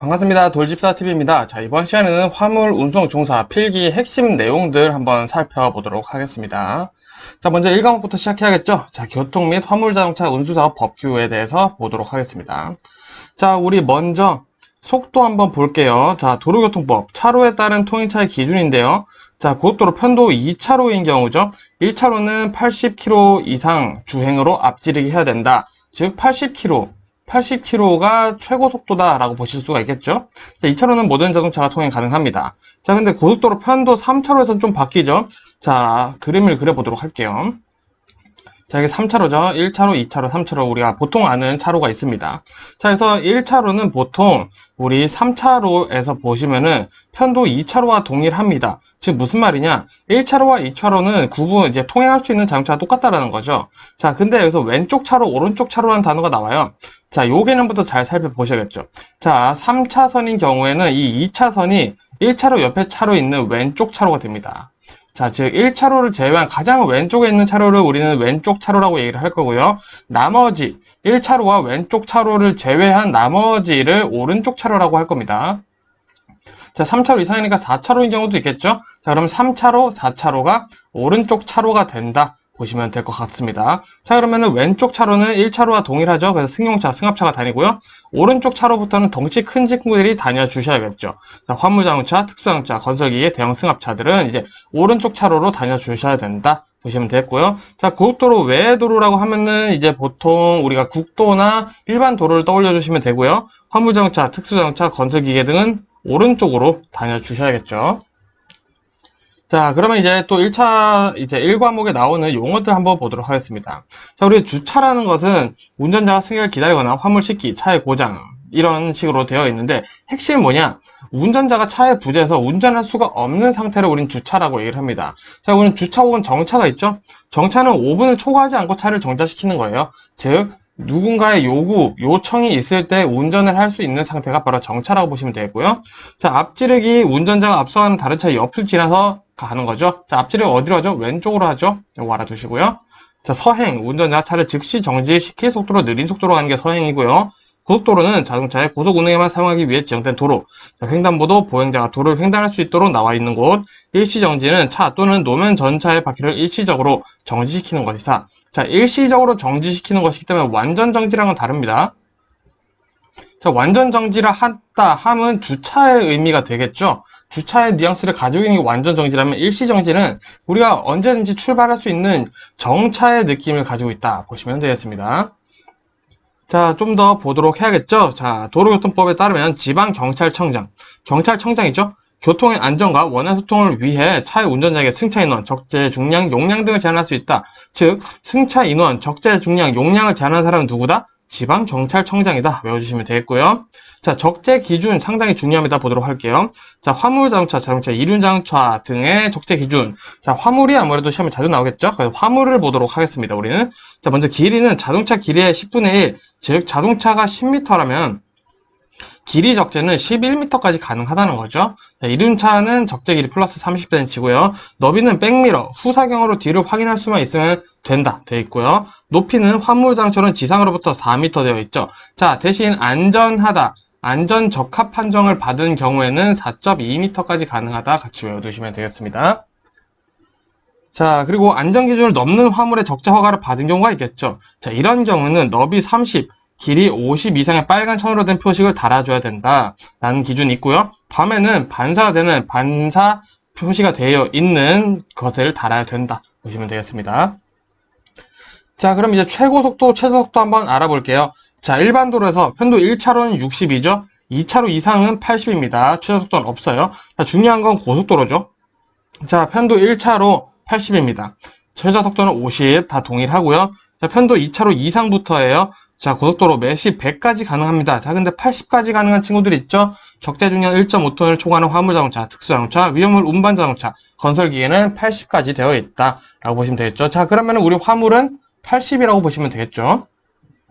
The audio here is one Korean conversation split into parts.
반갑습니다. 돌집사TV입니다. 자, 이번 시간에는 화물 운송 종사 필기 핵심 내용들 한번 살펴보도록 하겠습니다. 자, 먼저 1과목부터 시작해야겠죠? 자, 교통 및 화물자동차 운수사업 법규에 대해서 보도록 하겠습니다. 자, 우리 먼저 속도 한번 볼게요. 자, 도로교통법, 차로에 따른 통행차의 기준인데요. 자, 고속도로 편도 2차로인 경우죠. 1차로는 80km 이상 주행으로 앞지르기 해야 된다. 즉, 80km가 최고 속도다라고 보실 수가 있겠죠. 자, 2차로는 모든 자동차가 통행 가능합니다. 자, 근데 고속도로 편도 3차로에서는 좀 바뀌죠. 자, 그림을 그려보도록 할게요. 자, 이게 3차로죠. 1차로, 2차로, 3차로 우리가 보통 아는 차로가 있습니다. 자, 그래서 1차로는 보통 우리 3차로에서 보시면은 편도 2차로와 동일합니다. 즉 무슨 말이냐? 1차로와 2차로는 이제 통행할 수 있는 자동차가 똑같다라는 거죠. 자, 근데 여기서 왼쪽 차로, 오른쪽 차로라는 단어가 나와요. 자, 요 개념부터 잘 살펴보셔야겠죠. 자, 3차선인 경우에는 이 2차선이 1차로 옆에 차로 있는 왼쪽 차로가 됩니다. 자, 즉 1차로를 제외한 가장 왼쪽에 있는 차로를 우리는 왼쪽 차로라고 얘기를 할 거고요. 나머지 1차로와 왼쪽 차로를 제외한 나머지를 오른쪽 차로라고 할 겁니다. 자, 3차로 이상이니까 4차로인 경우도 있겠죠. 자, 그럼 3차로, 4차로가 오른쪽 차로가 된다 보시면 될 것 같습니다. 자, 그러면은 왼쪽 차로는 1차로와 동일하죠. 그래서 승용차, 승합차가 다니고요. 오른쪽 차로부터는 덩치 큰 친구들이 다녀주셔야겠죠. 자, 화물자동차, 특수자동차, 건설기계, 대형 승합차들은 이제 오른쪽 차로로 다녀주셔야 된다 보시면 되겠고요. 자, 고속도로 외의 도로라고 하면은 이제 보통 우리가 국도나 일반 도로를 떠올려 주시면 되고요. 화물자동차, 특수자동차, 건설기계 등은 오른쪽으로 다녀주셔야겠죠. 자, 그러면 이제 또 1과목에 나오는 용어들 한번 보도록 하겠습니다. 자, 우리 주차라는 것은 운전자가 승객을 기다리거나 화물 싣기, 차의 고장, 이런 식으로 되어 있는데, 핵심이 뭐냐? 운전자가 차에 부재해서 운전할 수가 없는 상태를 우린 주차라고 얘기를 합니다. 자, 우리는 주차 혹은 정차가 있죠? 정차는 5분을 초과하지 않고 차를 정차시키는 거예요. 즉, 누군가의 요청이 있을 때 운전을 할 수 있는 상태가 바로 정차라고 보시면 되겠고요. 자, 앞지르기, 운전자가 앞서가는 다른 차의 옆을 지나서 가는 거죠. 자, 앞지르기 어디로 하죠? 왼쪽으로 하죠. 이거 알아두시고요. 자, 서행, 운전자가 차를 즉시 정지시킬 속도로 느린 속도로 가는 게 서행이고요. 고속도로는 자동차의 고속 운행에만 사용하기 위해 지정된 도로. 자, 횡단보도, 보행자가 도로를 횡단할 수 있도록 나와 있는 곳. 일시정지는 차 또는 노면 전차의 바퀴를 일시적으로 정지시키는 것이다. 자, 일시적으로 정지시키는 것이기 때문에 완전 정지랑은 다릅니다. 자, 완전 정지를 한다 함은 주차의 의미가 되겠죠. 주차의 뉘앙스를 가지고 있는 게 완전 정지라면 일시 정지는 우리가 언제든지 출발할 수 있는 정차의 느낌을 가지고 있다 보시면 되겠습니다. 자, 좀 더 보도록 해야겠죠. 자, 도로교통법에 따르면 경찰청장이죠. 교통의 안전과 원활 소통을 위해 차의 운전자에게 승차 인원, 적재, 중량, 용량 등을 제한할 수 있다. 즉, 승차 인원, 적재, 중량, 용량을 제한하는 사람은 누구다? 지방경찰청장이다. 외워주시면 되겠고요. 자, 적재 기준 상당히 중요합니다. 보도록 할게요. 자, 화물자동차, 자동차, 이륜자동차 등의 적재 기준. 자, 화물이 아무래도 시험에 자주 나오겠죠? 그래서 화물을 보도록 하겠습니다. 우리는. 자, 먼저 길이는 자동차 길이의 10분의 1. 즉, 자동차가 10m라면 길이 적재는 11m까지 가능하다는 거죠. 자, 이륜차는 적재 길이 플러스 30cm고요. 너비는 백미러, 후사경으로 뒤를 확인할 수만 있으면 된다 되어 있고요. 높이는 화물자동차는 지상으로부터 4m 되어 있죠. 자, 대신 안전하다, 안전 적합 판정을 받은 경우에는 4.2m까지 가능하다 같이 외워두시면 되겠습니다. 자, 그리고 안전기준을 넘는 화물의 적재 허가를 받은 경우가 있겠죠. 자, 이런 경우는 너비 30, 길이 50 이상의 빨간 천으로 된 표식을 달아줘야 된다라는 기준이 있고요. 밤에는 반사가 되는 반사 표시가 되어 있는 것을 달아야 된다 보시면 되겠습니다. 자, 그럼 이제 최고 속도, 최저 속도 한번 알아볼게요. 자, 일반 도로에서 편도 1차로는 60이죠. 2차로 이상은 80입니다. 최저 속도는 없어요. 자, 중요한 건 고속도로죠. 자, 편도 1차로 80입니다. 최저 속도는 50, 다 동일하고요. 자, 편도 2차로 이상부터예요. 자, 고속도로 매시 100까지 가능합니다. 자, 근데 80까지 가능한 친구들 있죠? 적재 중량 1.5톤을 초과하는 화물자동차, 특수자동차, 위험물 운반자동차, 건설기계는 80까지 되어 있다 라고 보시면 되겠죠. 자, 그러면 우리 화물은 80이라고 보시면 되겠죠.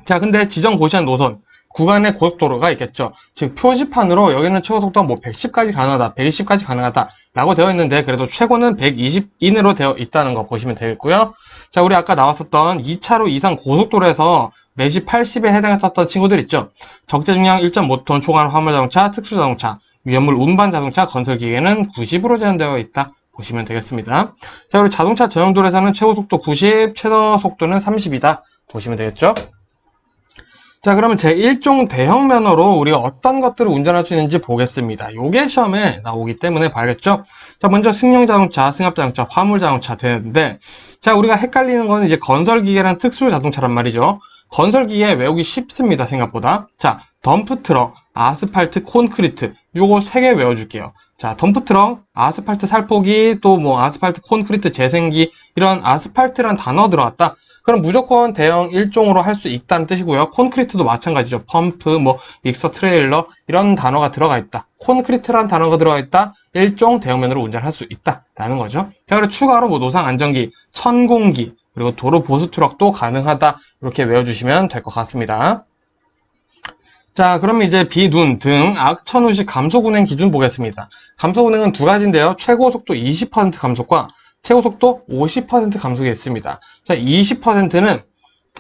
자, 근데 지정 고시한 노선, 구간의 고속도로가 있겠죠. 즉, 표지판으로 여기는 최고속도가 뭐 110까지 가능하다, 120까지 가능하다 라고 되어 있는데, 그래도 최고는 120 이내로 되어 있다는 거 보시면 되겠고요. 자, 우리 아까 나왔었던 2차로 이상 고속도로에서 내시 80에 해당했었던 친구들 있죠. 적재 중량 1.5톤 초과하는 화물자동차, 특수자동차, 위험물 운반 자동차, 건설기계는 90으로 제한되어 있다. 보시면 되겠습니다. 자, 그리고 자동차 전용도로에서는 최고속도 90, 최저 속도는 30이다. 보시면 되겠죠. 자, 그러면 제1종 대형 면허로 우리가 어떤 것들을 운전할 수 있는지 보겠습니다. 요게 시험에 나오기 때문에 봐야겠죠? 자, 먼저 승용자동차, 승합자동차, 화물자동차 되는데, 자, 우리가 헷갈리는 거는 이제 건설기계랑 특수자동차란 말이죠. 건설기계 외우기 쉽습니다, 생각보다. 자, 덤프트럭, 아스팔트, 콘크리트, 요거 3개 외워줄게요. 자, 덤프트럭, 아스팔트 살포기, 또 뭐 아스팔트 콘크리트 재생기, 이런 아스팔트란 단어 들어갔다. 그럼 무조건 대형 1종으로 할 수 있다는 뜻이고요. 콘크리트도 마찬가지죠. 펌프, 뭐 믹서 트레일러 이런 단어가 들어가 있다. 콘크리트란 단어가 들어가 있다. 1종 대형면으로 운전할 수 있다라는 거죠. 자, 그리고 추가로 뭐 노상 안전기, 천공기, 그리고 도로 보수 트럭도 가능하다. 이렇게 외워주시면 될 것 같습니다. 자, 그러면 이제 비, 눈 등 악천 후식 감속 운행 기준 보겠습니다. 감속 운행은 두 가지인데요. 최고 속도 20% 감속과 최고 속도 50% 감속이 있습니다. 자, 20%는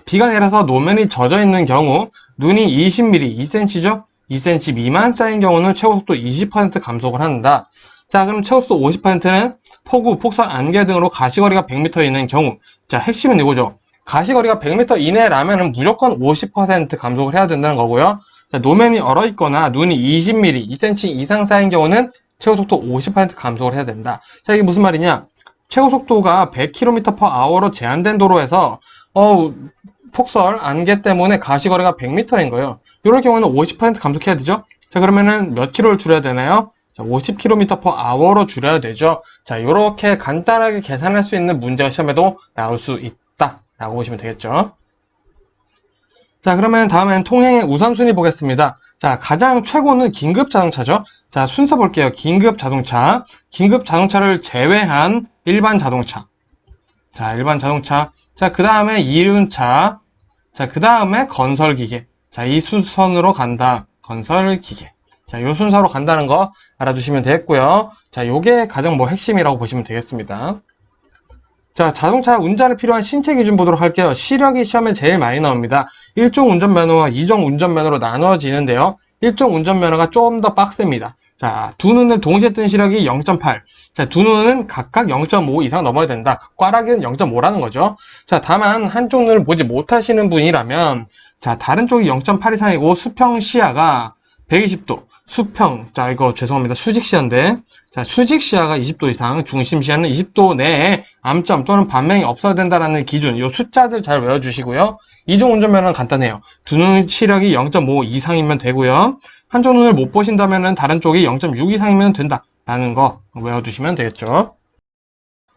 비가 내려서 노면이 젖어 있는 경우, 눈이 20mm, 2cm죠? 2cm 미만 쌓인 경우는 최고 속도 20% 감속을 한다. 자, 그럼 최고 속도 50%는 폭우, 폭설, 안개 등으로 가시거리가 100m 있는 경우. 자, 핵심은 이거죠. 가시거리가 100m 이내라면 무조건 50% 감속을 해야 된다는 거고요. 자, 노면이 얼어 있거나 눈이 20mm, 2cm 이상 쌓인 경우는 최고 속도 50% 감속을 해야 된다. 자, 이게 무슨 말이냐? 최고 속도가 100km/h로 제한된 도로에서 폭설, 안개 때문에 가시거리가 100m인 거예요. 이럴 경우는 50% 감속해야 되죠. 자, 그러면은 몇 킬로를 줄여야 되나요? 자, 50km/h로 줄여야 되죠. 자, 이렇게 간단하게 계산할 수 있는 문제가 시험에도 나올 수 있다라고 보시면 되겠죠. 자, 그러면 다음엔 통행의 우선순위 보겠습니다. 자, 가장 최고는 긴급자동차죠. 자, 순서 볼게요. 긴급자동차. 긴급자동차를 제외한 일반 자동차. 자, 일반 자동차. 자, 그 다음에 이륜차. 자, 그 다음에 건설기계. 자, 이 순서로 간다. 건설기계. 자, 이 순서로 간다는 거 알아두시면 되겠고요. 자, 요게 가장 뭐 핵심이라고 보시면 되겠습니다. 자, 자동차 운전에 필요한 신체 기준 보도록 할게요. 시력이 시험에 제일 많이 나옵니다. 1종 운전면허와 2종 운전면허로 나눠지는데요. 1종 운전면허가 좀 더 빡셉니다. 자, 두 눈을 동시에 뜬 시력이 0.8. 자, 두 눈은 각각 0.5 이상 넘어야 된다. 꽈락은 0.5라는 거죠. 자, 다만 한쪽 눈을 보지 못하시는 분이라면, 자, 다른 쪽이 0.8 이상이고 수평 시야가 120도. 수평, 자, 이거 죄송합니다. 수직 시야인데, 자, 수직 시야가 20도 이상, 중심 시야는 20도 내에 암점 또는 반명이 없어야 된다라는 기준, 이 숫자들 잘 외워주시고요. 이종 운전면허는 간단해요. 두 눈 시력이 0.5 이상이면 되고요. 한쪽 눈을 못 보신다면은 다른 쪽이 0.6 이상이면 된다라는 거 외워두시면 되겠죠.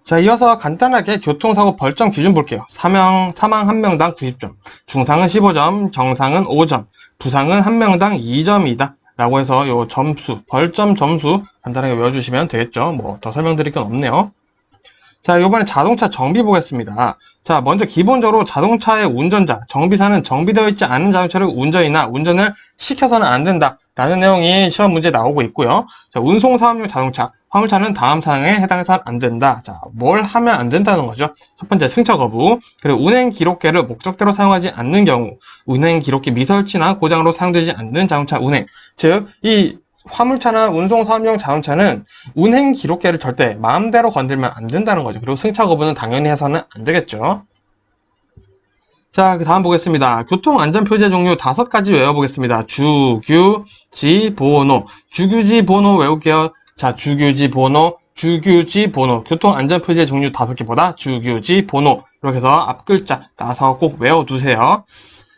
자, 이어서 간단하게 교통사고 벌점 기준 볼게요. 사망 1명당 90점, 중상은 15점, 정상은 5점, 부상은 1명당 2점이다. 라고 해서 요 점수, 벌점 점수 간단하게 외워주시면 되겠죠. 뭐 더 설명드릴 건 없네요. 자, 요번에 자동차 정비 보겠습니다. 자, 먼저 기본적으로 자동차의 운전자, 정비사는 정비되어 있지 않은 자동차를 운전이나 운전을 시켜서는 안 된다. 라는 내용이 시험 문제에 나오고 있고요. 자, 운송사업용 자동차, 화물차는 다음 사항에 해당해서는 안 된다. 자, 뭘 하면 안 된다는 거죠? 첫 번째, 승차 거부. 그리고 운행 기록계를 목적대로 사용하지 않는 경우, 운행 기록계 미설치나 고장으로 사용되지 않는 자동차 운행. 즉, 이 화물차나 운송사업용 자동차는 운행 기록계를 절대 마음대로 건들면 안 된다는 거죠. 그리고 승차 거부는 당연히 해서는 안 되겠죠. 자, 그 다음 보겠습니다. 교통안전표지의 종류 5가지 외워보겠습니다. 주규지 번호. 주규지 번호 외울게요. 자, 주규지 번호, 주규지 번호. 교통안전표지의 종류 5개보다 주규지 번호. 이렇게 해서 앞글자 따서 꼭 외워두세요.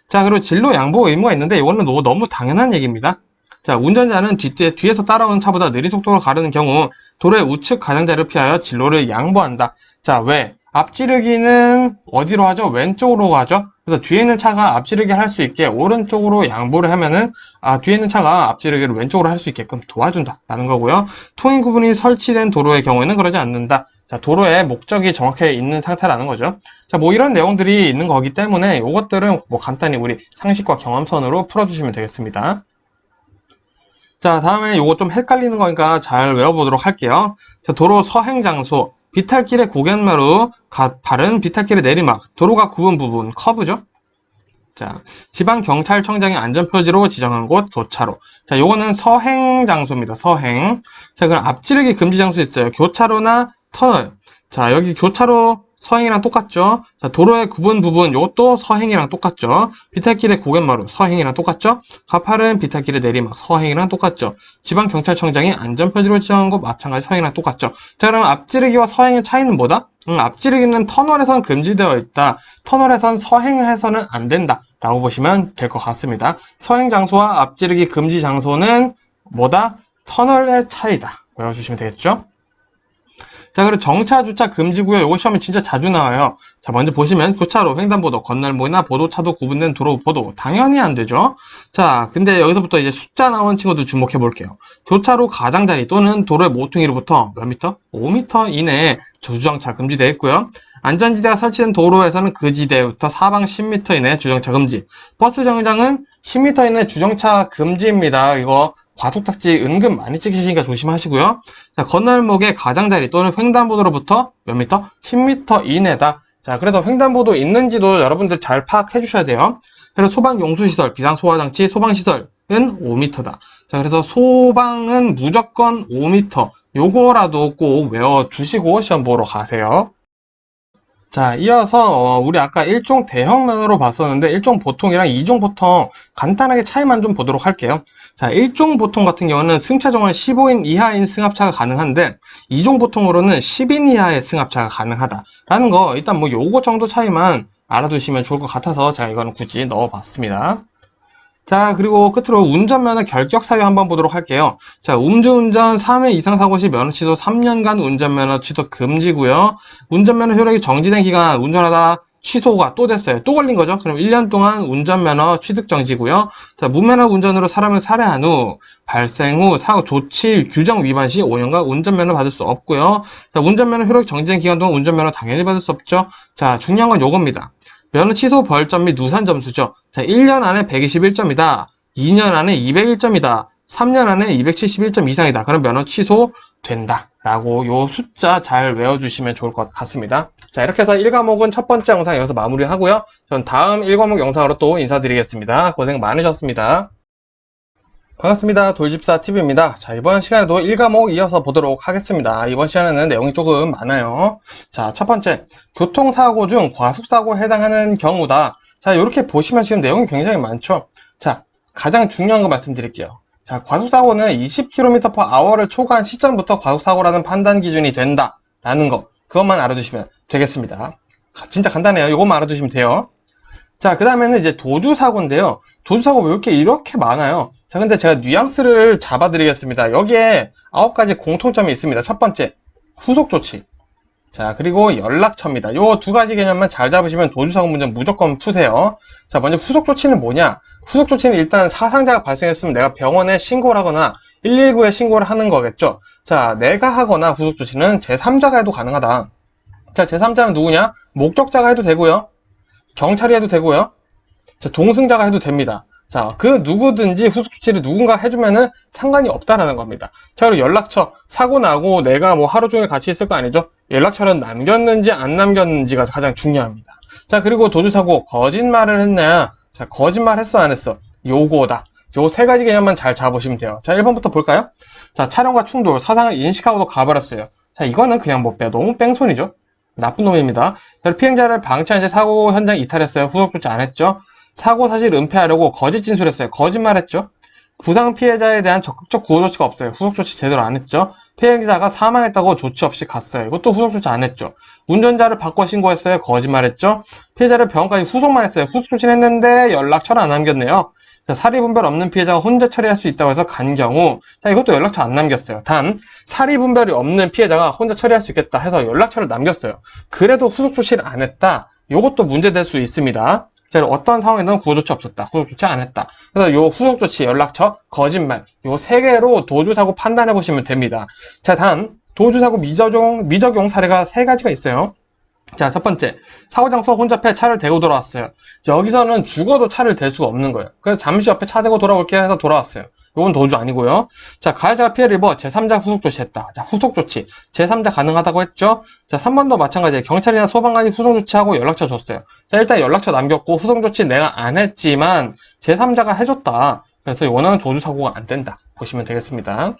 자, 그리고 진로 양보 의무가 있는데 이거는 너무 당연한 얘기입니다. 자, 운전자는 뒤에서 따라오는 차보다 느린 속도로 가르는 경우 도로의 우측 가장자리를 피하여 진로를 양보한다. 자, 왜? 앞지르기는 어디로 하죠? 왼쪽으로 가죠? 그래서 뒤에 있는 차가 앞지르기 할 수 있게 오른쪽으로 양보를 하면은 뒤에 있는 차가 앞지르기를 왼쪽으로 할 수 있게끔 도와준다 라는 거고요. 통행 구분이 설치된 도로의 경우에는 그러지 않는다. 자, 도로의 목적이 정확하게 있는 상태라는 거죠. 자, 뭐 이런 내용들이 있는 거기 때문에 이것들은 뭐 간단히 우리 상식과 경험선으로 풀어주시면 되겠습니다. 자, 다음에 요거 좀 헷갈리는 거니까 잘 외워보도록 할게요. 자, 도로 서행장소, 비탈길의 고견마루, 바른 비탈길의 내리막, 도로가 굽은 부분, 커브죠? 자, 지방경찰청장이 안전표지로 지정한 곳 교차로. 자, 요거는 서행 장소입니다. 서행. 자, 그럼 앞지르기 금지 장소 있어요. 교차로나 터널. 자, 여기 교차로 서행이랑 똑같죠? 자, 도로의 구분 부분, 요것도 서행이랑 똑같죠? 비탈길의 고갯마루, 서행이랑 똑같죠? 가파른 비탈길의 내리막, 서행이랑 똑같죠? 지방경찰청장이 안전표지로 지정한 곳 마찬가지 서행이랑 똑같죠? 자, 그럼 앞지르기와 서행의 차이는 뭐다? 앞지르기는 터널에선 금지되어 있다. 터널에선 서행해서는 안 된다. 라고 보시면 될 것 같습니다. 서행 장소와 앞지르기 금지 장소는 뭐다? 터널의 차이다. 외워주시면 되겠죠? 자, 그리고 정차, 주차 금지구역, 요거 시험에 진짜 자주 나와요. 자, 먼저 보시면 교차로, 횡단보도, 건널목이나 보도차도 구분된 도로 보도. 당연히 안 되죠. 자, 근데 여기서부터 이제 숫자 나온 친구들 주목해 볼게요. 교차로 가장자리 또는 도로의 모퉁이로부터 몇 미터? 5m 이내에 주정차 금지되어 있고요. 안전지대가 설치된 도로에서는 그 지대부터 사방 10m 이내 주정차 금지. 버스 정류장은 10m 이내 주정차 금지입니다. 이거 과속딱지 은근 많이 찍히시니까 조심하시고요. 자, 건널목의 가장자리 또는 횡단보도로부터 몇 미터? 10m 이내다. 자, 그래서 횡단보도 있는지도 여러분들 잘 파악해 주셔야 돼요. 그래서 소방용수시설, 비상소화장치, 소방시설은 5m다. 자, 그래서 소방은 무조건 5m. 요거라도 꼭 외워두시고 시험 보러 가세요. 자, 이어서 우리 아까 1종 대형면허로 봤었는데 1종 보통이랑 2종 보통 간단하게 차이만 좀 보도록 할게요. 자, 1종 보통 같은 경우는 승차 정원 15인 이하인 승합차가 가능한데 2종 보통으로는 10인 이하의 승합차가 가능하다라는 거 일단 뭐 요거 정도 차이만 알아두시면 좋을 것 같아서 제가 이거는 굳이 넣어봤습니다. 자, 그리고 끝으로 운전면허 결격 사유 한번 보도록 할게요. 자, 음주운전 3회 이상 사고 시 면허 취소 3년간 운전면허 취소 금지고요. 운전면허 효력이 정지된 기간 운전하다 취소가 또 됐어요. 또 걸린 거죠. 그럼 1년 동안 운전면허 취득 정지고요. 자, 무면허 운전으로 사람을 살해한 후 발생 후 사고 조치 규정 위반 시 5년간 운전면허 받을 수 없고요. 자, 운전면허 효력 정지된 기간 동안 운전면허 당연히 받을 수 없죠. 자, 중요한 건 요겁니다. 면허 취소 벌점 및 누산 점수죠. 자, 1년 안에 121점이다. 2년 안에 201점이다. 3년 안에 271점 이상이다. 그럼 면허 취소된다. 라고 요 숫자 잘 외워주시면 좋을 것 같습니다. 자, 이렇게 해서 1과목은 첫 번째 영상 여기서 마무리하고요. 전 다음 1과목 영상으로 또 인사드리겠습니다. 고생 많으셨습니다. 반갑습니다. 돌집사TV입니다. 자, 이번 시간에도 1과목 이어서 보도록 하겠습니다. 이번 시간에는 내용이 조금 많아요. 자, 첫 번째, 교통사고 중 과속사고에 해당하는 경우다. 자, 이렇게 보시면 지금 내용이 굉장히 많죠. 자, 가장 중요한 거 말씀드릴게요. 자, 과속사고는 20km/h를 초과한 시점부터 과속사고라는 판단 기준이 된다. 라는 거, 그것만 알아두시면 되겠습니다. 진짜 간단해요. 이것만 알아두시면 돼요. 자, 그 다음에는 이제 도주사고인데요. 도주사고 왜 이렇게 많아요? 자, 근데 제가 뉘앙스를 잡아드리겠습니다. 여기에 9가지 공통점이 있습니다. 첫 번째, 후속조치. 자, 그리고 연락처입니다. 요 두 가지 개념만 잘 잡으시면 도주사고 문제 무조건 푸세요. 자, 먼저 후속조치는 뭐냐? 후속조치는 일단 사상자가 발생했으면 내가 병원에 신고를 하거나 119에 신고를 하는 거겠죠. 자, 내가 하거나 후속조치는 제3자가 해도 가능하다. 자, 제3자는 누구냐? 목격자가 해도 되고요. 경찰이 해도 되고요. 자, 동승자가 해도 됩니다. 자, 그 누구든지 후속조치를 누군가 해주면은 상관이 없다라는 겁니다. 자, 그리고 연락처. 사고 나고 내가 뭐 하루 종일 같이 있을 거 아니죠? 연락처는 남겼는지 안 남겼는지가 가장 중요합니다. 자, 그리고 도주사고. 거짓말을 했냐? 자, 거짓말 했어 안 했어? 요거다. 요 세 가지 개념만 잘 잡으시면 돼요. 자, 1번부터 볼까요? 자, 차량과 충돌. 사상을 인식하고도 가버렸어요. 자, 이거는 그냥 뭐 너무 뺑소니죠? 나쁜 놈입니다. 피해자를 방치한 채 사고 현장 이탈했어요. 후속조치 안 했죠. 사고 사실 은폐하려고 거짓 진술했어요. 거짓말했죠. 부상 피해자에 대한 적극적 구호 조치가 없어요. 후속조치 제대로 안 했죠. 피해자가 사망했다고 조치 없이 갔어요. 이것도 후속조치 안 했죠. 운전자를 바꿔 신고했어요. 거짓말했죠. 피해자를 병원까지 후송만 했어요. 후속조치는 했는데 연락처를 안 남겼네요. 자, 사리분별 없는 피해자가 혼자 처리할 수 있다고 해서 간 경우, 자, 이것도 연락처 안 남겼어요. 단, 사리분별이 없는 피해자가 혼자 처리할 수 있겠다 해서 연락처를 남겼어요. 그래도 후속조치를 안 했다. 이것도 문제될 수 있습니다. 자, 어떤 상황에는 구호조치 없었다. 후속조치 안 했다. 그래서 요 후속조치, 연락처, 거짓말, 요 세 개로 도주사고 판단해 보시면 됩니다. 자, 단, 도주사고 미적용 사례가 세 가지가 있어요. 자, 첫 번째, 사고장소 혼잡해 차를 대고 돌아왔어요. 여기서는 죽어도 차를 댈 수가 없는 거예요. 그래서 잠시 옆에 차 대고 돌아올게 해서 돌아왔어요. 요건 도주 아니고요. 자, 가해자가 피해를 입어 제3자 후속 조치했다. 자, 후속 조치. 제3자 가능하다고 했죠? 자, 3번도 마찬가지예요. 경찰이나 소방관이 후속 조치하고 연락처 줬어요. 자, 일단 연락처 남겼고 후속 조치 내가 안 했지만 제3자가 해줬다. 그래서 이거는 도주 사고가 안 된다. 보시면 되겠습니다.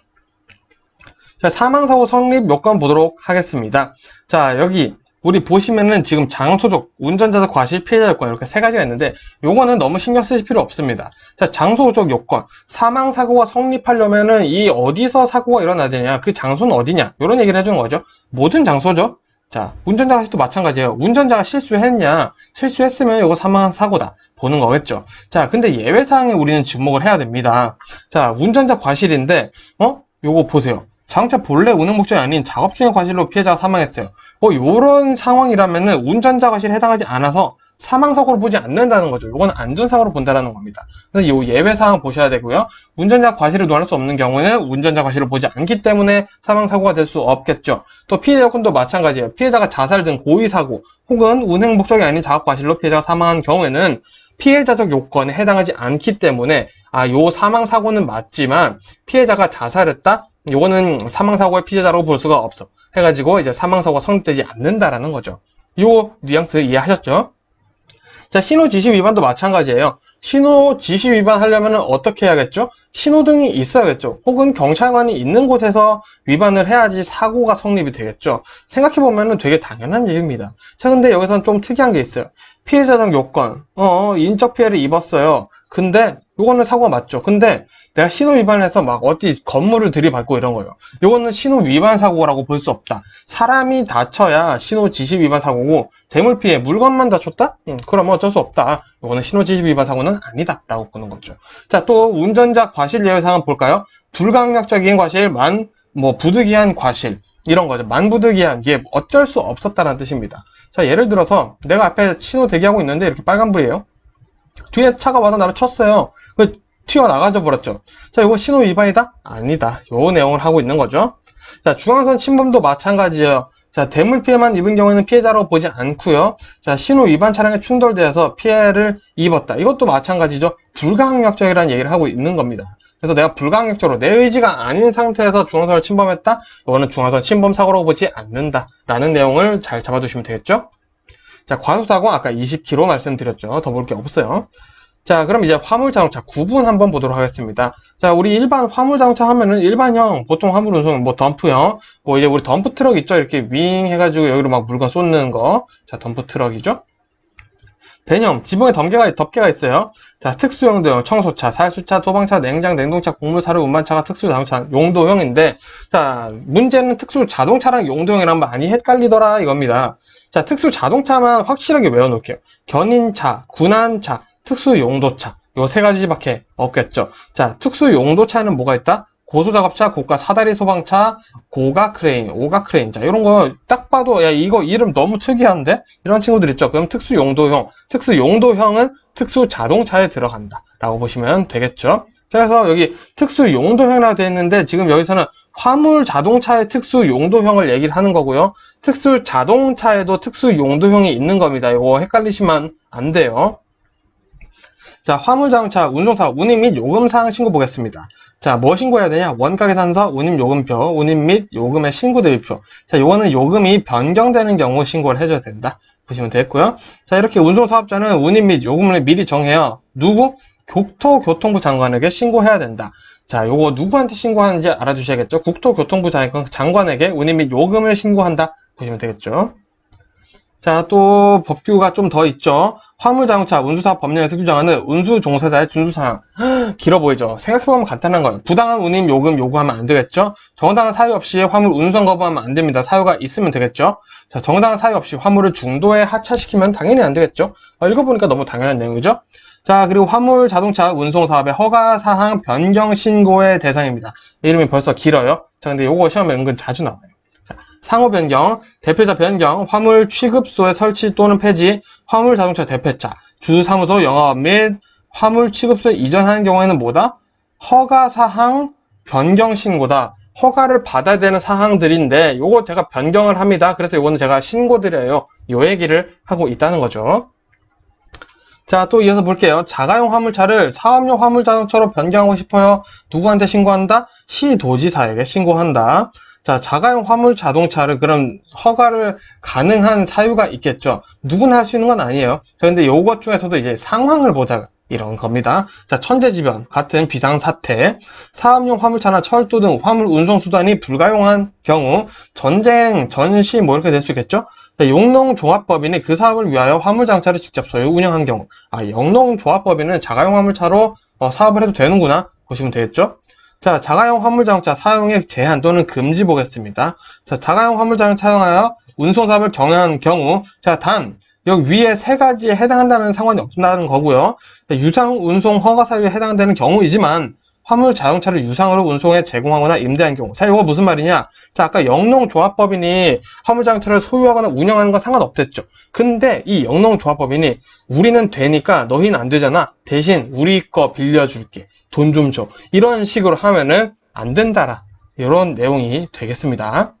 자, 사망사고 성립 요건 보도록 하겠습니다. 자, 여기 우리 보시면은 지금 장소적, 운전자적 과실, 피해자 요건 이렇게 세 가지가 있는데 요거는 너무 신경 쓰실 필요 없습니다. 자, 장소적 요건, 사망사고가 성립하려면은 이 어디서 사고가 일어나야 되냐, 그 장소는 어디냐, 이런 얘기를 해주는 거죠. 모든 장소죠. 자, 운전자 과실도 마찬가지예요. 운전자가 실수했냐, 실수했으면 이거 사망사고다 보는 거겠죠. 자, 근데 예외사항에 우리는 주목을 해야 됩니다. 자, 운전자 과실인데 요거 보세요. 자동차 본래 운행 목적이 아닌 작업 중의 과실로 피해자가 사망했어요. 요런 상황이라면은 운전자 과실에 해당하지 않아서 사망사고로 보지 않는다는 거죠. 요거는 안전사고로 본다는 겁니다. 그래서 요 예외사항 보셔야 되고요. 운전자 과실을 논할 수 없는 경우는 운전자 과실을 보지 않기 때문에 사망사고가 될 수 없겠죠. 또 피해자 요건도 마찬가지예요. 피해자가 자살 등 고의사고 혹은 운행 목적이 아닌 작업 과실로 피해자가 사망한 경우에는 피해자적 요건에 해당하지 않기 때문에 요 사망사고는 맞지만 피해자가 자살했다? 요거는 사망사고의 피해자라고 볼 수가 없어. 해가지고 이제 사망사고가 성립되지 않는다라는 거죠. 요 뉘앙스 이해하셨죠? 자, 신호지시 위반도 마찬가지예요. 신호지시 위반 하려면 어떻게 해야겠죠? 신호등이 있어야겠죠. 혹은 경찰관이 있는 곳에서 위반을 해야지 사고가 성립이 되겠죠. 생각해보면 되게 당연한 얘기입니다. 자, 근데 여기서는 좀 특이한 게 있어요. 피해자적 요건, 인적 피해를 입었어요. 근데 요거는 사고가 맞죠. 근데 내가 신호 위반해서 막 어디 건물을 들이받고 이런 거예요. 요거는 신호 위반 사고라고 볼 수 없다. 사람이 다쳐야 신호 지시 위반 사고고 대물 피해 물건만 다쳤다? 그러면 어쩔 수 없다. 요거는 신호 지시 위반 사고는 아니다라고 보는 거죠. 자, 또 운전자 과실 예외사항 볼까요? 불강력적인 과실, 부득이한 과실 이런 거죠. 만부득이한 게 어쩔 수 없었다는 뜻입니다. 자, 예를 들어서 내가 앞에 신호 대기하고 있는데 이렇게 빨간불이에요. 뒤에 차가 와서 나를 쳤어요. 튀어나가져 버렸죠. 자, 이거 신호 위반이다? 아니다. 요 내용을 하고 있는 거죠. 자, 중앙선 침범도 마찬가지예요. 자, 대물 피해만 입은 경우에는 피해자로 보지 않고요. 자, 신호 위반 차량에 충돌되어서 피해를 입었다. 이것도 마찬가지죠. 불가항력적이라는 얘기를 하고 있는 겁니다. 그래서 내가 불가항력적으로 내 의지가 아닌 상태에서 중앙선을 침범했다? 이거는 중앙선 침범 사고라고 보지 않는다. 라는 내용을 잘 잡아두시면 되겠죠? 자, 과속사고 아까 20km 말씀드렸죠. 더 볼 게 없어요. 자, 그럼 이제 화물자동차 구분 한번 보도록 하겠습니다. 자, 우리 일반 화물자동차 하면은 일반형, 보통 화물 운송, 덤프형, 이제 우리 덤프트럭 있죠? 이렇게 윙 해가지고 여기로 막 물건 쏟는 거. 자, 덤프트럭이죠? 배념, 지붕에 덮개가 있어요. 자, 특수용도형, 청소차, 살수차, 소방차, 냉장, 냉동차, 곡물, 사료, 운반차가 특수자동차 용도형인데, 자, 문제는 특수자동차랑 용도형이랑 많이 헷갈리더라 이겁니다. 자, 특수자동차만 확실하게 외워놓을게요. 견인차, 군안차, 특수용도차. 요 세 가지밖에 없겠죠. 자, 특수용도차는 뭐가 있다? 고소작업차, 고가 사다리 소방차, 고가 크레인, 오가 크레인. 자, 이런 거 딱 봐도, 야, 이거 이름 너무 특이한데? 이런 친구들 있죠. 그럼 특수용도형. 특수용도형은 특수자동차에 들어간다. 라고 보시면 되겠죠. 자, 그래서 여기 특수용도형이라고 되어 있는데, 지금 여기서는 화물 자동차의 특수용도형을 얘기를 하는 거고요. 특수자동차에도 특수용도형이 있는 겁니다. 이거 헷갈리시면 안 돼요. 자, 화물자동차 운송사 운임 및 요금사항 신고 보겠습니다. 자, 뭐 신고해야 되냐? 원가계산서, 운임 요금표, 운임 및 요금의 신고 대비표. 자, 요거는 요금이 변경되는 경우 신고를 해줘야 된다. 보시면 되겠고요. 자, 이렇게 운송사업자는 운임 및 요금을 미리 정해요. 누구? 국토교통부 장관에게 신고해야 된다. 자, 요거 누구한테 신고하는지 알아주셔야겠죠? 국토교통부 장관에게 운임 및 요금을 신고한다. 보시면 되겠죠? 자, 또 법규가 좀 더 있죠. 화물자동차 운수사업 법령에서 규정하는 운수종사자의 준수사항. 길어 보이죠? 생각해보면 간단한 거예요. 부당한 운임 요금 요구하면 안 되겠죠? 정당한 사유 없이 화물 운송 거부하면 안 됩니다. 사유가 있으면 되겠죠? 자, 정당한 사유 없이 화물을 중도에 하차시키면 당연히 안 되겠죠? 읽어보니까 너무 당연한 내용이죠? 자, 그리고 화물자동차 운송사업의 허가사항 변경 신고의 대상입니다. 이름이 벌써 길어요. 자, 근데 요거 시험에 은근 자주 나와요. 상호 변경, 대표자 변경, 화물 취급소의 설치 또는 폐지, 화물 자동차 대표차, 주사무소 영업 및 화물 취급소에 이전하는 경우에는 뭐다? 허가사항 변경 신고다. 허가를 받아야 되는 사항들인데 요거 제가 변경을 합니다. 그래서 요거는 제가 신고드려요. 요 얘기를 하고 있다는 거죠. 자, 또 이어서 볼게요. 자가용 화물차를 사업용 화물자동차로 변경하고 싶어요. 누구한테 신고한다? 시도지사에게 신고한다. 자, 자가용 화물자동차를 그럼 허가를 가능한 사유가 있겠죠. 누구나 할 수 있는 건 아니에요. 자, 근데 요것 중에서도 이제 상황을 보자. 이런 겁니다. 자, 천재지변 같은 비상사태, 사업용 화물차나 철도 등 화물 운송수단이 불가용한 경우, 전쟁, 전시 뭐 이렇게 될 수 있겠죠? 자, 영농조합법인이 그 사업을 위하여 화물장차를 직접 소유 운영한 경우, 영농조합법인은 자가용 화물차로 사업을 해도 되는구나 보시면 되겠죠? 자, 자가용 화물자동차 사용의 제한 또는 금지 보겠습니다. 자, 자가용 화물자동차 사용하여 운송사업을 경영한 경우, 자, 단 여기 위에 세 가지에 해당한다면 상관이 없다는 거고요. 유상 운송 허가 사유에 해당되는 경우이지만 화물 자동차를 유상으로 운송에 제공하거나 임대한 경우. 자, 이거 무슨 말이냐? 자, 아까 영농조합법인이 화물 자동차를 소유하거나 운영하는 건 상관없댔죠. 근데 이 영농조합법인이 우리는 되니까 너희는 안 되잖아. 대신 우리 거 빌려줄게. 돈 좀 줘. 이런 식으로 하면은 안 된다라. 이런 내용이 되겠습니다.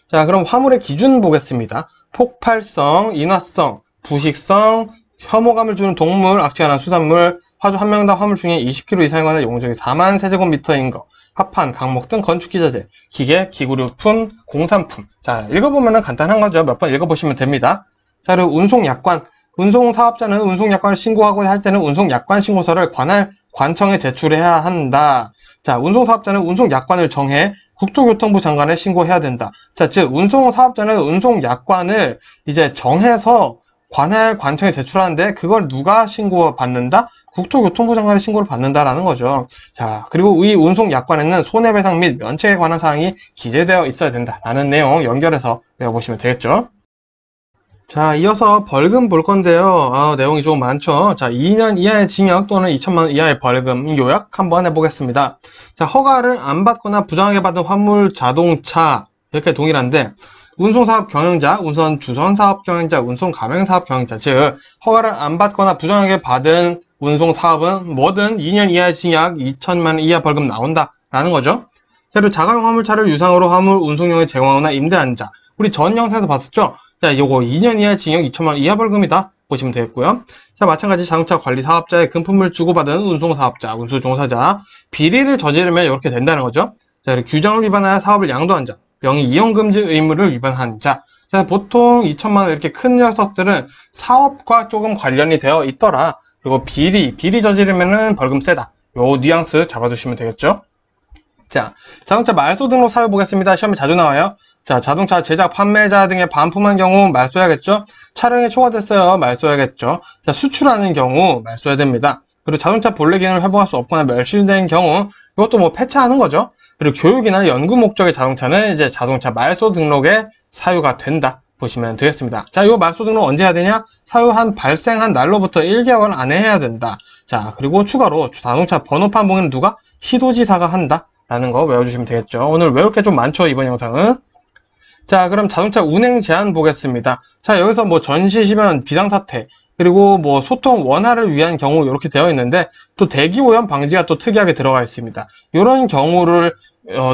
자, 그럼 화물의 기준 보겠습니다. 폭발성, 인화성, 부식성, 혐오감을 주는 동물, 악취가 수산물, 화주 한 명당 화물 중에 20kg 이상이거나 용적이 4만 세제곱미터인 거, 합판, 강목 등 건축기자재, 기계, 기구류품, 공산품. 자, 읽어보면 간단한 거죠. 몇 번 읽어보시면 됩니다. 자, 그리고 운송약관. 운송사업자는 운송약관을 신고하고자 할 때는 운송약관 신고서를 관할 관청에 제출해야 한다. 자, 운송사업자는 운송약관을 정해 국토교통부 장관에 신고해야 된다. 자, 즉 운송사업자는 운송약관을 이제 정해서 관할 관청에 제출하는데 그걸 누가 신고받는다? 국토교통부 장관의 신고를 받는다라는 거죠. 자, 그리고 이 운송약관에는 손해배상 및 면책에 관한 사항이 기재되어 있어야 된다라는 내용 연결해서 외워보시면 되겠죠. 자, 이어서 벌금 볼 건데요. 내용이 좀 많죠. 자, 2년 이하의 징역 또는 2천만 원 이하의 벌금 요약 한번 해보겠습니다. 자, 허가를 안 받거나 부정하게 받은 화물 자동차 이렇게 동일한데 운송사업 경영자, 운선 주선사업 경영자, 운송 가맹사업 경영자, 즉 허가를 안 받거나 부정하게 받은 운송사업은 뭐든 2년 이하의 징역, 2천만 원 이하 벌금 나온다라는 거죠. 그리고 자가용 화물차를 유상으로 화물 운송용에 제공하거나 임대한 자, 우리 전 영상에서 봤었죠. 자, 요거 2년 이하 징역 2천만 원 이하 벌금이다 보시면 되겠고요. 자, 마찬가지 자동차 관리 사업자의 금품을 주고받은 운송사업자, 운수종사자, 비리를 저지르면 이렇게 된다는 거죠. 자, 그리고 규정을 위반하여 사업을 양도한 자, 명의 이용 금지 의무를 위반한 자. 자, 보통 2천만 원 이렇게 큰 녀석들은 사업과 조금 관련이 되어 있더라. 그리고 비리 저지르면은 벌금 세다. 요 뉘앙스 잡아주시면 되겠죠. 자, 자동차 말소 등록 사유 보겠습니다. 시험에 자주 나와요. 자, 자동차 제작, 판매자 등의 반품한 경우 말소해야겠죠. 촬영이 초과됐어요. 말소해야겠죠. 자, 수출하는 경우 말소해야 됩니다. 그리고 자동차 본래 기능을 회복할 수 없거나 멸실된 경우 이것도 뭐 폐차하는 거죠. 그리고 교육이나 연구 목적의 자동차는 이제 자동차 말소 등록에 사유가 된다 보시면 되겠습니다. 자, 이 말소 등록 언제 해야 되냐? 사유 발생한 날로부터 1개월 안에 해야 된다. 자, 그리고 추가로 자동차 번호판 봉인은 누가? 시도지사가 한다 라는 거 외워주시면 되겠죠. 오늘 외울 게 좀 많죠, 이번 영상은. 자, 그럼 자동차 운행 제한 보겠습니다. 자, 여기서 뭐 전시, 시변, 비상사태, 그리고 뭐 소통 원활을 위한 경우 이렇게 되어 있는데 또 대기 오염 방지가 또 특이하게 들어가 있습니다. 이런 경우를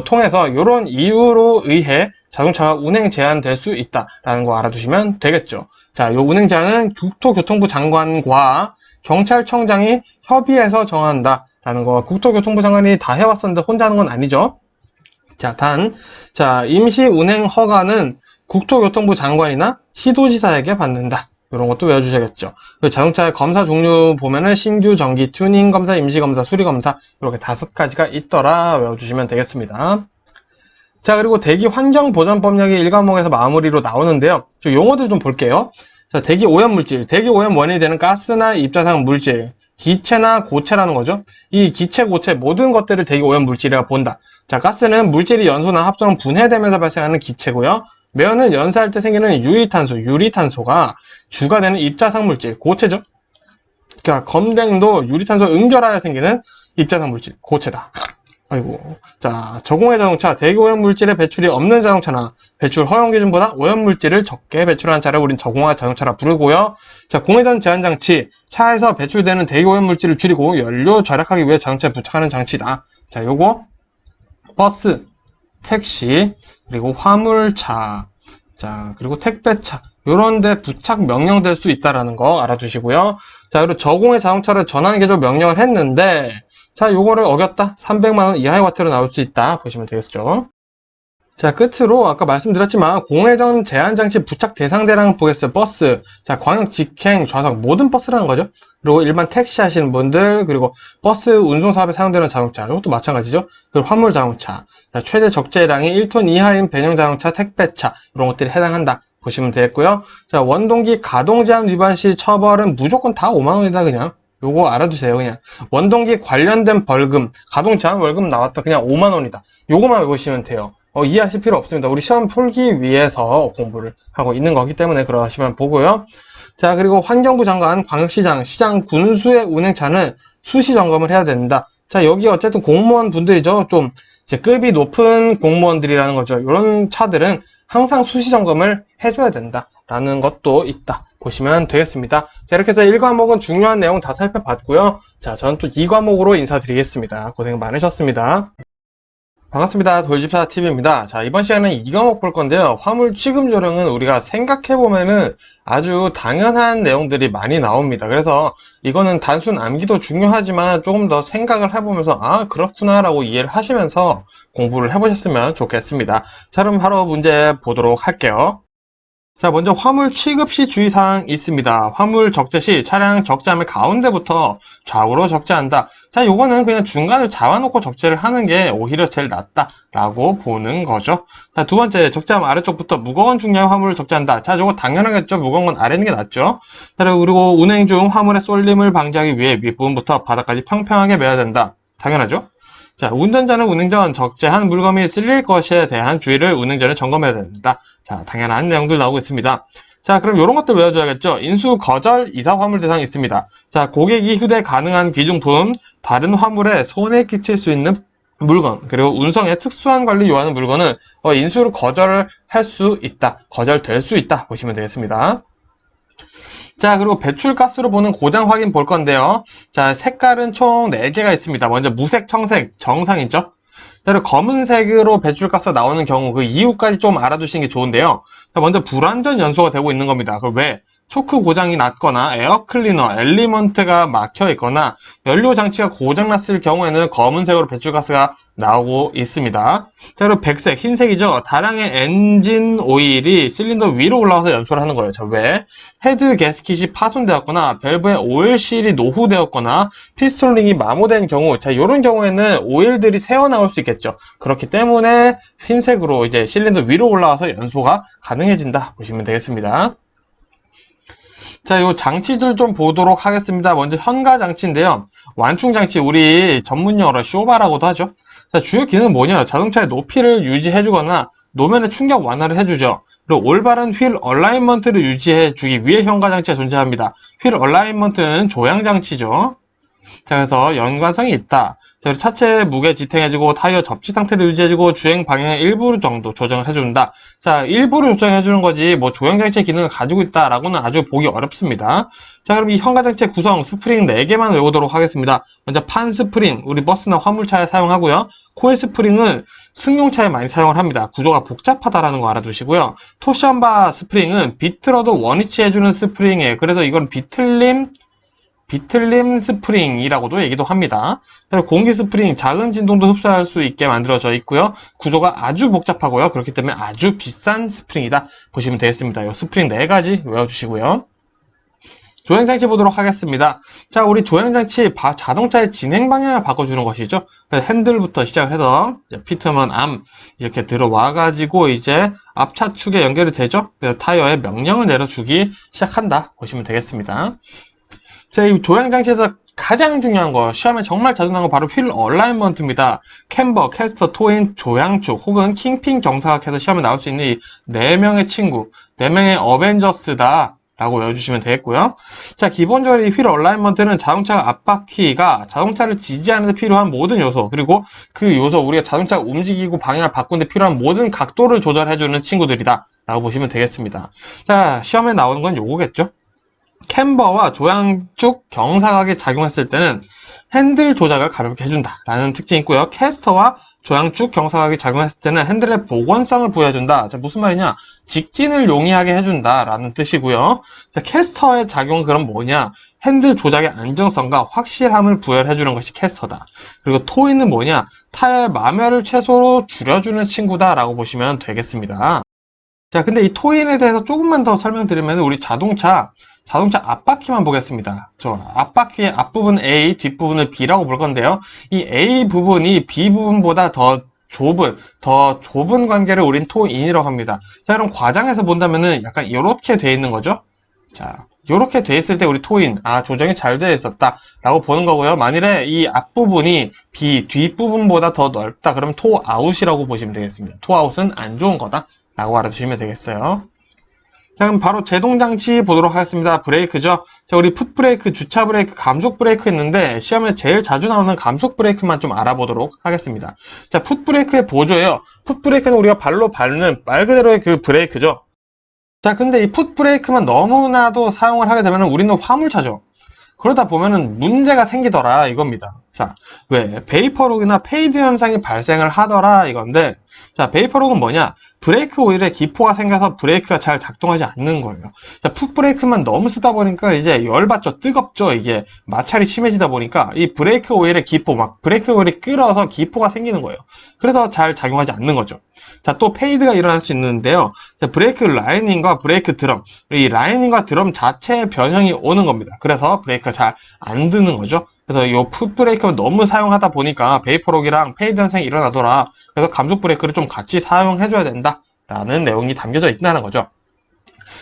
통해서 이런 이유로 의해 자동차가 운행 제한될 수 있다라는 거 알아두시면 되겠죠. 자, 이 운행 제한은 국토교통부 장관과 경찰청장이 협의해서 정한다. 라는 거, 국토교통부 장관이 다 해왔었는데 혼자 하는 건 아니죠. 자, 임시 운행 허가는 국토교통부 장관이나 시도지사에게 받는다. 이런 것도 외워주셔야겠죠. 자동차 검사 종류 보면은 신규, 정기, 튜닝 검사, 임시 검사, 수리 검사 이렇게 5가지가 있더라 외워주시면 되겠습니다. 자, 그리고 대기 환경보전법령이 1과목에서 마무리로 나오는데요. 저 용어들 좀 볼게요. 자, 대기 오염 물질, 대기 오염 원인이 되는 가스나 입자상 물질, 기체나 고체라는 거죠. 이 기체, 고체 모든 것들을 대기 오염 물질이라 본다. 자, 가스는 물질이 연소나 합성, 분해되면서 발생하는 기체고요. 매연은 연소할 때 생기는 유리탄소가 주가 되는 입자상 물질, 고체죠. 그러니까 검댕도 유리탄소 응결하여 생기는 입자상 물질, 고체다. 아이고. 자, 저공해 자동차, 대기 오염 물질의 배출이 없는 자동차나 배출 허용 기준보다 오염 물질을 적게 배출하는 차를 우린 저공해 자동차라 부르고요. 자, 공회전 제한 장치, 차에서 배출되는 대기 오염 물질을 줄이고 연료 절약하기 위해 자동차에 부착하는 장치다. 자, 요거 버스, 택시, 그리고 화물차, 자, 그리고 택배차, 요런데 부착 명령될 수 있다라는 거 알아두시고요. 자, 그리고 저공해 자동차를 전환 개조 명령을 했는데, 자, 요거를 어겼다. 300만원 이하의 와트로 나올 수 있다. 보시면 되겠죠. 자, 끝으로 아까 말씀드렸지만 공회전 제한장치 부착 대상대상 보겠어요. 버스, 자, 광역 직행 좌석 모든 버스라는 거죠. 그리고 일반 택시 하시는 분들, 그리고 버스 운송 사업에 사용되는 자동차, 이것도 마찬가지죠. 그리고 화물 자동차, 자, 최대 적재량이 1톤 이하인 배영 자동차, 택배차 이런 것들이 해당한다. 보시면 되겠고요. 자, 원동기 가동 제한 위반 시 처벌은 무조건 다 5만 원이다 그냥. 요거 알아두세요. 그냥 원동기 관련된 벌금, 가동 제한 월급 나왔다. 그냥 5만 원이다. 요거만 외우시면 돼요. 이해하실 필요 없습니다. 우리 시험 풀기 위해서 공부를 하고 있는 거기 때문에 그러시면 보고요. 자, 그리고 환경부 장관, 광역시장, 시장, 군수의 운행차는 수시 점검을 해야 된다. 자, 여기 어쨌든 공무원 분들이죠. 좀 이제 급이 높은 공무원들이라는 거죠. 이런 차들은 항상 수시 점검을 해줘야 된다라는 것도 있다. 보시면 되겠습니다. 자, 이렇게 해서 1과목은 중요한 내용 다 살펴봤고요. 자, 저는 또 2과목으로 인사드리겠습니다. 고생 많으셨습니다. 반갑습니다. 돌집사TV입니다. 자, 이번 시간은 2과목 볼 건데요. 화물 취급 요령은 우리가 생각해보면은 아주 당연한 내용들이 많이 나옵니다. 그래서 이거는 단순 암기도 중요하지만 조금 더 생각을 해보면서 아, 그렇구나 라고 이해를 하시면서 공부를 해보셨으면 좋겠습니다. 자, 그럼 바로 문제 보도록 할게요. 자, 먼저 화물 취급 시 주의사항 있습니다. 화물 적재 시 차량 적재함의 가운데부터 좌우로 적재한다. 자, 요거는 그냥 중간을 잡아놓고 적재를 하는 게 오히려 제일 낫다라고 보는 거죠. 자, 두 번째, 적재함 아래쪽부터 무거운 중량 화물을 적재한다. 자, 요거 당연하겠죠. 무거운 건 아래 있는 게 낫죠. 자, 그리고 운행 중 화물의 쏠림을 방지하기 위해 윗부분부터 바닥까지 평평하게 매야 된다. 당연하죠. 자, 운전자는 운행 전 적재한 물건이 쓸릴 것에 대한 주의를 운행 전에 점검해야 된다. 자, 당연한 내용들 나오고 있습니다. 자, 그럼 이런 것들 외워줘야겠죠. 인수 거절 이사 화물 대상이 있습니다. 자, 고객이 휴대 가능한 귀중품, 다른 화물에 손해 끼칠 수 있는 물건, 그리고 운송에 특수한 관리 요하는 물건은 인수를 거절을 할 수 있다. 거절될 수 있다. 보시면 되겠습니다. 자, 그리고 배출가스로 보는 고장 확인 볼 건데요. 자, 색깔은 총 4개가 있습니다. 먼저 무색, 청색, 정상이죠. 그리고 검은색으로 배출가스가 나오는 경우 그 이유까지 좀 알아두시는 게 좋은데요. 자, 먼저 불완전 연소가 되고 있는 겁니다. 그럼 왜? 초크 고장이 났거나 에어클리너, 엘리먼트가 막혀 있거나 연료 장치가 고장났을 경우에는 검은색으로 배출가스가 나오고 있습니다. 자, 그리고 백색, 흰색이죠. 다량의 엔진 오일이 실린더 위로 올라와서 연소를 하는 거예요. 자, 왜? 헤드 게스킷이 파손되었거나 밸브의 오일실이 노후되었거나 피스톨링이 마모된 경우, 자, 이런 경우에는 오일들이 새어나올 수 있겠죠. 그렇기 때문에 흰색으로 이제 실린더 위로 올라와서 연소가 가능해진다 보시면 되겠습니다. 자, 요 장치들 좀 보도록 하겠습니다. 먼저 현가 장치인데요. 완충 장치, 우리 전문 용어로 쇼바라고도 하죠. 자, 주요 기능은 뭐냐? 자동차의 높이를 유지해주거나 노면의 충격 완화를 해주죠. 그리고 올바른 휠 얼라인먼트를 유지해주기 위해 현가 장치가 존재합니다. 휠 얼라인먼트는 조향 장치죠. 자, 그래서 연관성이 있다. 자, 그리고 차체 무게 지탱해주고 타이어 접지 상태를 유지해주고 주행 방향의 일부 정도 조정을 해준다. 자, 일부를 조정해주는 거지 뭐 조향장치의 기능을 가지고 있다라고는 아주 보기 어렵습니다. 자, 그럼 이 현가장치의 구성 스프링 4개만 외우도록 하겠습니다. 먼저 판 스프링, 우리 버스나 화물차에 사용하고요. 코일 스프링은 승용차에 많이 사용을 합니다. 구조가 복잡하다라는 거 알아두시고요. 토션바 스프링은 비틀어도 원위치해주는 스프링이에요. 그래서 이건 비틀림 스프링이라고도 얘기도 합니다. 공기 스프링, 작은 진동도 흡수할 수 있게 만들어져 있고요. 구조가 아주 복잡하고요. 그렇기 때문에 아주 비싼 스프링이다 보시면 되겠습니다. 이 스프링 4가지 외워주시고요. 조향장치 보도록 하겠습니다. 자, 우리 조향장치 자동차의 진행 방향을 바꿔주는 것이죠. 핸들부터 시작을 해서 피트먼 암 이렇게 들어와가지고 이제 앞차축에 연결이 되죠. 그래서 타이어에 명령을 내려주기 시작한다 보시면 되겠습니다. 자, 이 조향장치에서 가장 중요한 거, 시험에 정말 자주 나오는 거 바로 휠 얼라인먼트입니다. 캠버, 캐스터, 토인, 조향축, 혹은 킹핀 경사각해서 시험에 나올 수 있는 이 4명의 친구, 4명의 어벤져스다 라고 외워주시면 되겠고요. 자, 기본적으로 이 휠 얼라인먼트는 자동차 앞바퀴가 자동차를 지지하는 데 필요한 모든 요소, 그리고 그 요소, 우리가 자동차가 움직이고 방향을 바꾸는 데 필요한 모든 각도를 조절해주는 친구들이다 라고 보시면 되겠습니다. 자, 시험에 나오는 건 요거겠죠. 캠버와 조향축 경사각이 작용했을 때는 핸들 조작을 가볍게 해준다 라는 특징이 있고요. 캐스터와 조향축 경사각이 작용했을 때는 핸들의 복원성을 부여해준다. 자, 무슨 말이냐? 직진을 용이하게 해준다라는 뜻이고요. 자, 캐스터의 작용은 그럼 뭐냐? 핸들 조작의 안정성과 확실함을 부여해주는 것이 캐스터다. 그리고 토이는 뭐냐? 타이어의 마멸을 최소로 줄여주는 친구다라고 보시면 되겠습니다. 자, 근데 이 토인에 대해서 조금만 더 설명드리면 우리 자동차 앞바퀴만 보겠습니다. 앞바퀴의 앞부분 A, 뒷부분을 B라고 볼 건데요. 이 A 부분이 B 부분보다 더 좁은 관계를 우린 토인이라고 합니다. 자, 그럼 과장해서 본다면은 약간 이렇게 돼 있는 거죠. 자, 이렇게 돼 있을 때 우리 토인, 조정이 잘 되어 있었다 라고 보는 거고요. 만일에 이 앞부분이 B, 뒷부분보다 더 넓다 그러면 토아웃이라고 보시면 되겠습니다. 토아웃은 안 좋은 거다 라고 알아두시면 되겠어요. 자, 그럼 바로 제동장치 보도록 하겠습니다. 브레이크죠. 자, 우리 풋브레이크, 주차 브레이크, 감속 브레이크 있는데 시험에 제일 자주 나오는 감속 브레이크만 좀 알아보도록 하겠습니다. 자, 풋브레이크의 보조예요. 풋브레이크는 우리가 발로 밟는 말 그대로의 그 브레이크죠. 자, 근데 이 풋브레이크만 너무나도 사용을 하게 되면 우리는 화물차죠. 그러다 보면은 문제가 생기더라 이겁니다. 자, 왜? 베이퍼록이나 페이드 현상이 발생을 하더라 이건데, 자, 베이퍼록은 뭐냐? 브레이크 오일에 기포가 생겨서 브레이크가 잘 작동하지 않는 거예요. 자, 풋브레이크만 너무 쓰다 보니까 이제 열받죠. 뜨겁죠. 이게 마찰이 심해지다 보니까 이 브레이크 오일의 기포, 브레이크 오일이 끓어서 기포가 생기는 거예요. 그래서 잘 작용하지 않는 거죠. 자, 또 페이드가 일어날 수 있는데요. 자, 브레이크 라이닝과 브레이크 드럼, 이 라이닝과 드럼 자체의 변형이 오는 겁니다. 그래서 브레이크가 잘 안 드는 거죠. 그래서 이 풋브레이크를 너무 사용하다 보니까 베이퍼록이랑 페이드 현상이 일어나더라. 그래서 감속 브레이크를 좀 같이 사용해줘야 된다라는 내용이 담겨져 있다는 거죠.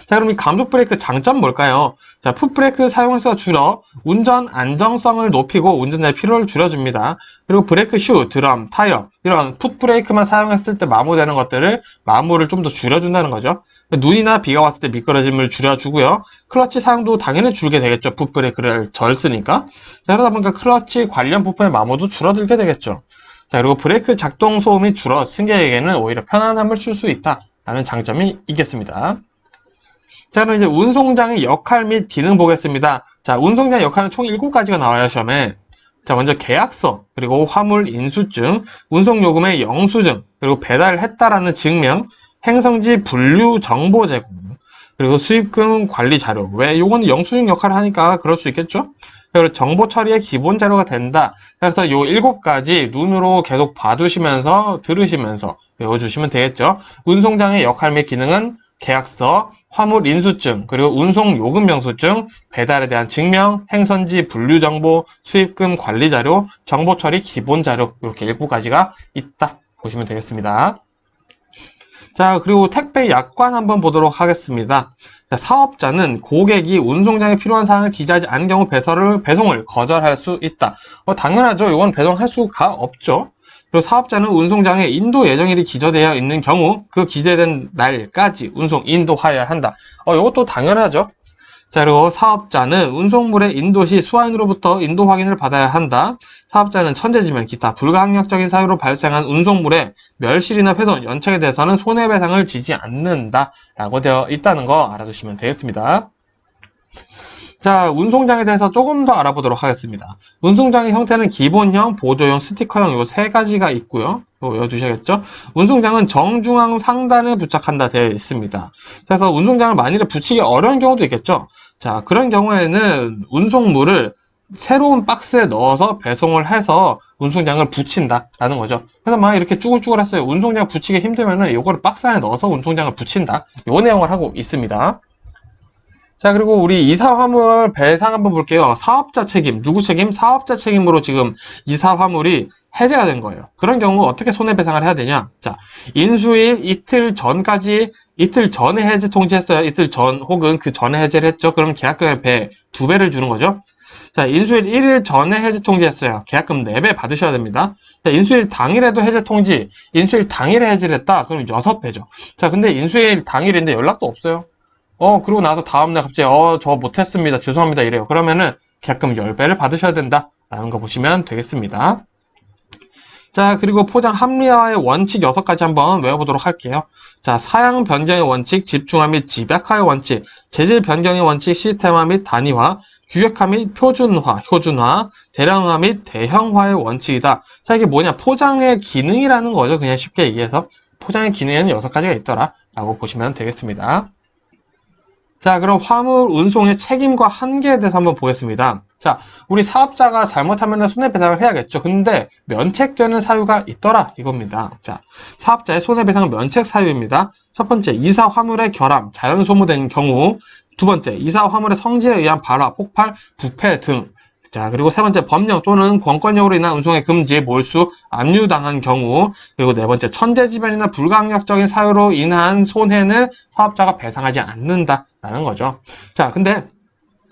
자, 그럼 이 감속 브레이크 장점 뭘까요? 자, 풋브레이크 사용해서 줄여 운전 안정성을 높이고 운전자의 피로를 줄여줍니다. 그리고 브레이크 슈, 드럼, 타이어 이런 풋브레이크만 사용했을 때 마모되는 것들을 마모를 좀 더 줄여준다는 거죠. 눈이나 비가 왔을 때 미끄러짐을 줄여주고요. 클러치 사용도 당연히 줄게 되겠죠. 풋브레이크를 절 쓰니까. 자, 그러다 보니까 클러치 관련 부품의 마모도 줄어들게 되겠죠. 자, 그리고 브레이크 작동 소음이 줄어 승객에게는 오히려 편안함을 줄 수 있다라는 장점이 있겠습니다. 자, 그럼 이제 운송장의 역할 및 기능 보겠습니다. 자, 운송장의 역할은 총 7가지가 나와요, 시험에. 자, 먼저 계약서, 그리고 화물 인수증, 운송요금의 영수증, 그리고 배달했다라는 증명, 행성지 분류 정보 제공, 그리고 수입금 관리 자료. 왜? 요거는 영수증 역할을 하니까 그럴 수 있겠죠? 그리고 정보 처리의 기본 자료가 된다. 그래서 요 7가지 눈으로 계속 봐두시면서, 들으시면서 외워주시면 되겠죠? 운송장의 역할 및 기능은 계약서, 화물 인수증, 그리고 운송 요금 영수증, 배달에 대한 증명, 행선지 분류 정보, 수입금 관리 자료, 정보 처리 기본 자료 이렇게 7가지가 있다 보시면 되겠습니다. 자, 그리고 택배 약관 한번 보도록 하겠습니다. 자, 사업자는 고객이 운송장에 필요한 사항을 기재하지 않은 경우 배송을 거절할 수 있다. 당연하죠. 이건 배송할 수가 없죠. 그리고 사업자는 운송장에 인도 예정일이 기재되어 있는 경우 그 기재된 날까지 운송 인도하여야 한다. 이것도 당연하죠. 자, 그리고 사업자는 운송물의 인도 시 수화인으로부터 인도 확인을 받아야 한다. 사업자는 천재지면 기타 불가항력적인 사유로 발생한 운송물의 멸실이나 훼손, 연착에 대해서는 손해배상을 지지 않는다 라고 되어 있다는 거 알아두시면 되겠습니다. 자, 운송장에 대해서 조금 더 알아보도록 하겠습니다. 운송장의 형태는 기본형, 보조형, 스티커형 요 3가지가 있고요. 이거 외워두셔야겠죠? 운송장은 정중앙 상단에 부착한다 되어 있습니다. 그래서 운송장을 만일에 붙이기 어려운 경우도 있겠죠? 자, 그런 경우에는 운송물을 새로운 박스에 넣어서 배송을 해서 운송장을 붙인다라는 거죠. 그래서 막 이렇게 쭈글쭈글 했어요. 운송장 붙이기 힘들면은 요거를 박스 안에 넣어서 운송장을 붙인다. 요 내용을 하고 있습니다. 자, 그리고 우리 이사화물 배상 한번 볼게요. 사업자 책임, 누구 책임? 사업자 책임으로 지금 이사화물이 해제가 된 거예요. 그런 경우 어떻게 손해배상을 해야 되냐? 자, 인수일 이틀 전에 해제 통지했어요. 이틀 전 혹은 그 전에 해제를 했죠. 그럼 계약금의 2배를 주는 거죠. 자, 인수일 1일 전에 해제 통지했어요. 계약금 4배 받으셔야 됩니다. 자, 인수일 당일에도 해제 통지, 인수일 당일에 해제를 했다. 그럼 6배죠. 자, 근데 인수일 당일인데 연락도 없어요. 그러고 나서 다음날 갑자기, 저 못했습니다. 죄송합니다. 이래요. 그러면은 계약금 10배를 받으셔야 된다. 라는 거 보시면 되겠습니다. 자, 그리고 포장 합리화의 원칙 6가지 한번 외워보도록 할게요. 자, 사양 변경의 원칙, 집중화 및 집약화의 원칙, 재질 변경의 원칙, 시스템화 및 단위화, 유역화 및 표준화, 효준화, 대량화 및 대형화의 원칙이다. 자, 이게 뭐냐? 포장의 기능이라는 거죠. 그냥 쉽게 얘기해서. 포장의 기능에는 6가지가 있더라. 라고 보시면 되겠습니다. 자, 그럼 화물 운송의 책임과 한계에 대해서 한번 보겠습니다. 자, 우리 사업자가 잘못하면 손해배상을 해야겠죠. 근데 면책되는 사유가 있더라 이겁니다. 자, 사업자의 손해배상 면책 사유입니다. 첫 번째, 이사 화물의 결함, 자연 소모된 경우. 두 번째, 이사 화물의 성질에 의한 발화, 폭발, 부패 등. 자, 그리고 세 번째, 법령 또는 권권력으로 인한 운송의 금지, 몰수, 압류당한 경우. 그리고 네 번째, 천재지변이나 불가항력적인 사유로 인한 손해는 사업자가 배상하지 않는다라는 거죠. 자, 근데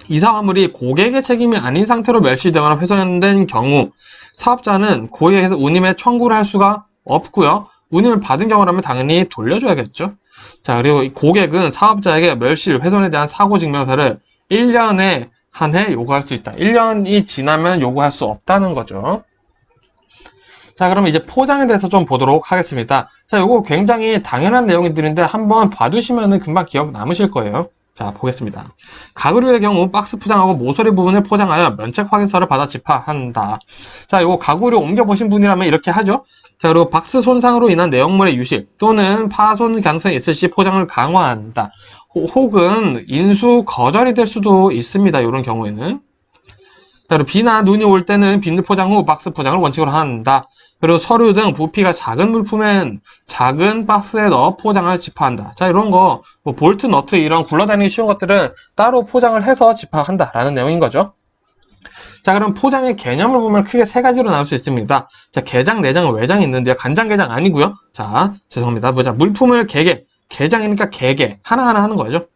이사 화물이 고객의 책임이 아닌 상태로 멸실되거나 훼손된 경우 사업자는 고객에게서 운임에 청구를 할 수가 없고요. 운임을 받은 경우라면 당연히 돌려줘야겠죠. 자, 그리고 고객은 사업자에게 멸실, 훼손에 대한 사고 증명서를 1년에 한 해 요구할 수 있다. 1년이 지나면 요구할 수 없다는 거죠. 자, 그럼 이제 포장에 대해서 좀 보도록 하겠습니다. 자, 요거 굉장히 당연한 내용들인데 한번 봐두시면 금방 기억 남으실 거예요. 자, 보겠습니다. 가구류의 경우 박스 포장하고 모서리 부분을 포장하여 면책 확인서를 받아 집하한다. 자, 요거 가구류 옮겨보신 분이라면 이렇게 하죠. 자, 그리고 박스 손상으로 인한 내용물의 유실 또는 파손 가능성이 있을 시 포장을 강화한다. 혹은 인수 거절이 될 수도 있습니다. 이런 경우에는. 자, 그리고 비나 눈이 올 때는 비닐 포장 후 박스 포장을 원칙으로 한다. 그리고 서류 등 부피가 작은 물품엔 작은 박스에 넣어 포장을 집하한다. 자, 이런 거, 뭐 볼트, 너트 이런 굴러다니기 쉬운 것들은 따로 포장을 해서 집하한다라는 내용인 거죠. 자, 그럼 포장의 개념을 보면 크게 3가지로 나눌 수 있습니다. 자, 개장, 내장, 외장이 있는데요. 간장, 게장 아니고요. 자, 죄송합니다. 보자. 물품을 개개, 개장이니까 개개 하나하나 하는 거죠.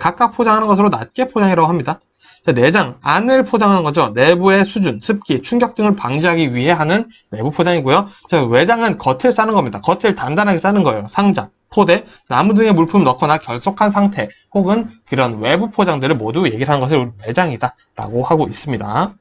각각 포장하는 것으로 낱개 포장이라고 합니다. 자, 내장, 안을 포장하는 거죠. 내부의 수준, 습기, 충격 등을 방지하기 위해 하는 내부 포장이고요. 자, 외장은 겉을 싸는 겁니다. 겉을 단단하게 싸는 거예요. 상자, 포대, 나무 등의 물품을 넣거나 결속한 상태 혹은 그런 외부 포장들을 모두 얘기를 하는 것을 외장이다 라고 하고 있습니다.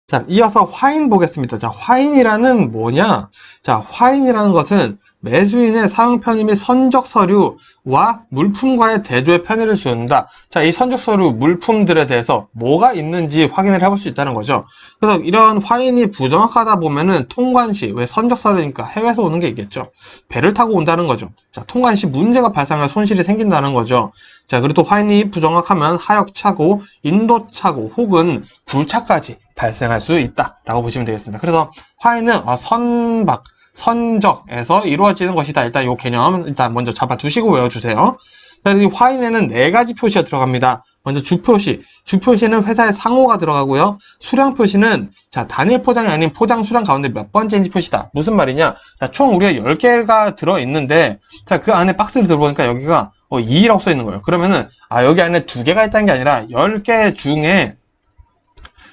자, 이어서 화인 보겠습니다. 자, 화인이라는 뭐냐? 자, 화인이라는 것은 매수인의 사용 편의 및 선적 서류와 물품과의 대조의 편의를 주는다. 자, 이 선적 서류, 물품들에 대해서 뭐가 있는지 확인을 해볼 수 있다는 거죠. 그래서 이런 화인이 부정확하다 보면은 통관 시, 왜 선적 서류니까 해외에서 오는 게 있겠죠. 배를 타고 온다는 거죠. 자, 통관 시 문제가 발생할 손실이 생긴다는 거죠. 자, 그리고 또 화인이 부정확하면 하역차고, 인도차고, 혹은 불차까지 발생할 수 있다라고 보시면 되겠습니다. 그래서 화인은 선박, 선적에서 이루어지는 것이다. 일단 이 개념 일단 먼저 잡아두시고 외워주세요. 자, 이 화인에는 4가지 표시가 들어갑니다. 먼저 주표시, 주표시는 회사의 상호가 들어가고요. 수량 표시는 자, 단일 포장이 아닌 포장 수량 가운데 몇 번째인지 표시다. 무슨 말이냐? 자, 총 우리가 10개가 들어있는데 자, 그 안에 박스를 들어보니까 여기가 2라고 써 있는 거예요. 그러면은 여기 안에 2개가 있다는 게 아니라 10개 중에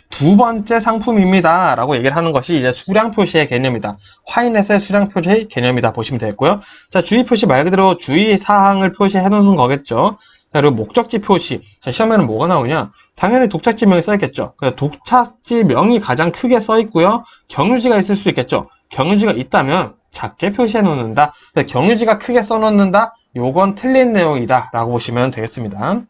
2번째 상품입니다 라고 얘기를 하는 것이 이제 수량 표시의 개념이다. 화인에서의 수량 표시의 개념이다 보시면 되겠고요. 자, 주의 표시 말 그대로 주의 사항을 표시해 놓는 거겠죠. 자, 그리고 목적지 표시. 자, 시험에는 뭐가 나오냐? 당연히 독착지명이 써있겠죠. 독착지명이 가장 크게 써있고요. 경유지가 있을 수 있겠죠. 경유지가 있다면 작게 표시해 놓는다. 경유지가 크게 써놓는다. 요건 틀린 내용이다 라고 보시면 되겠습니다.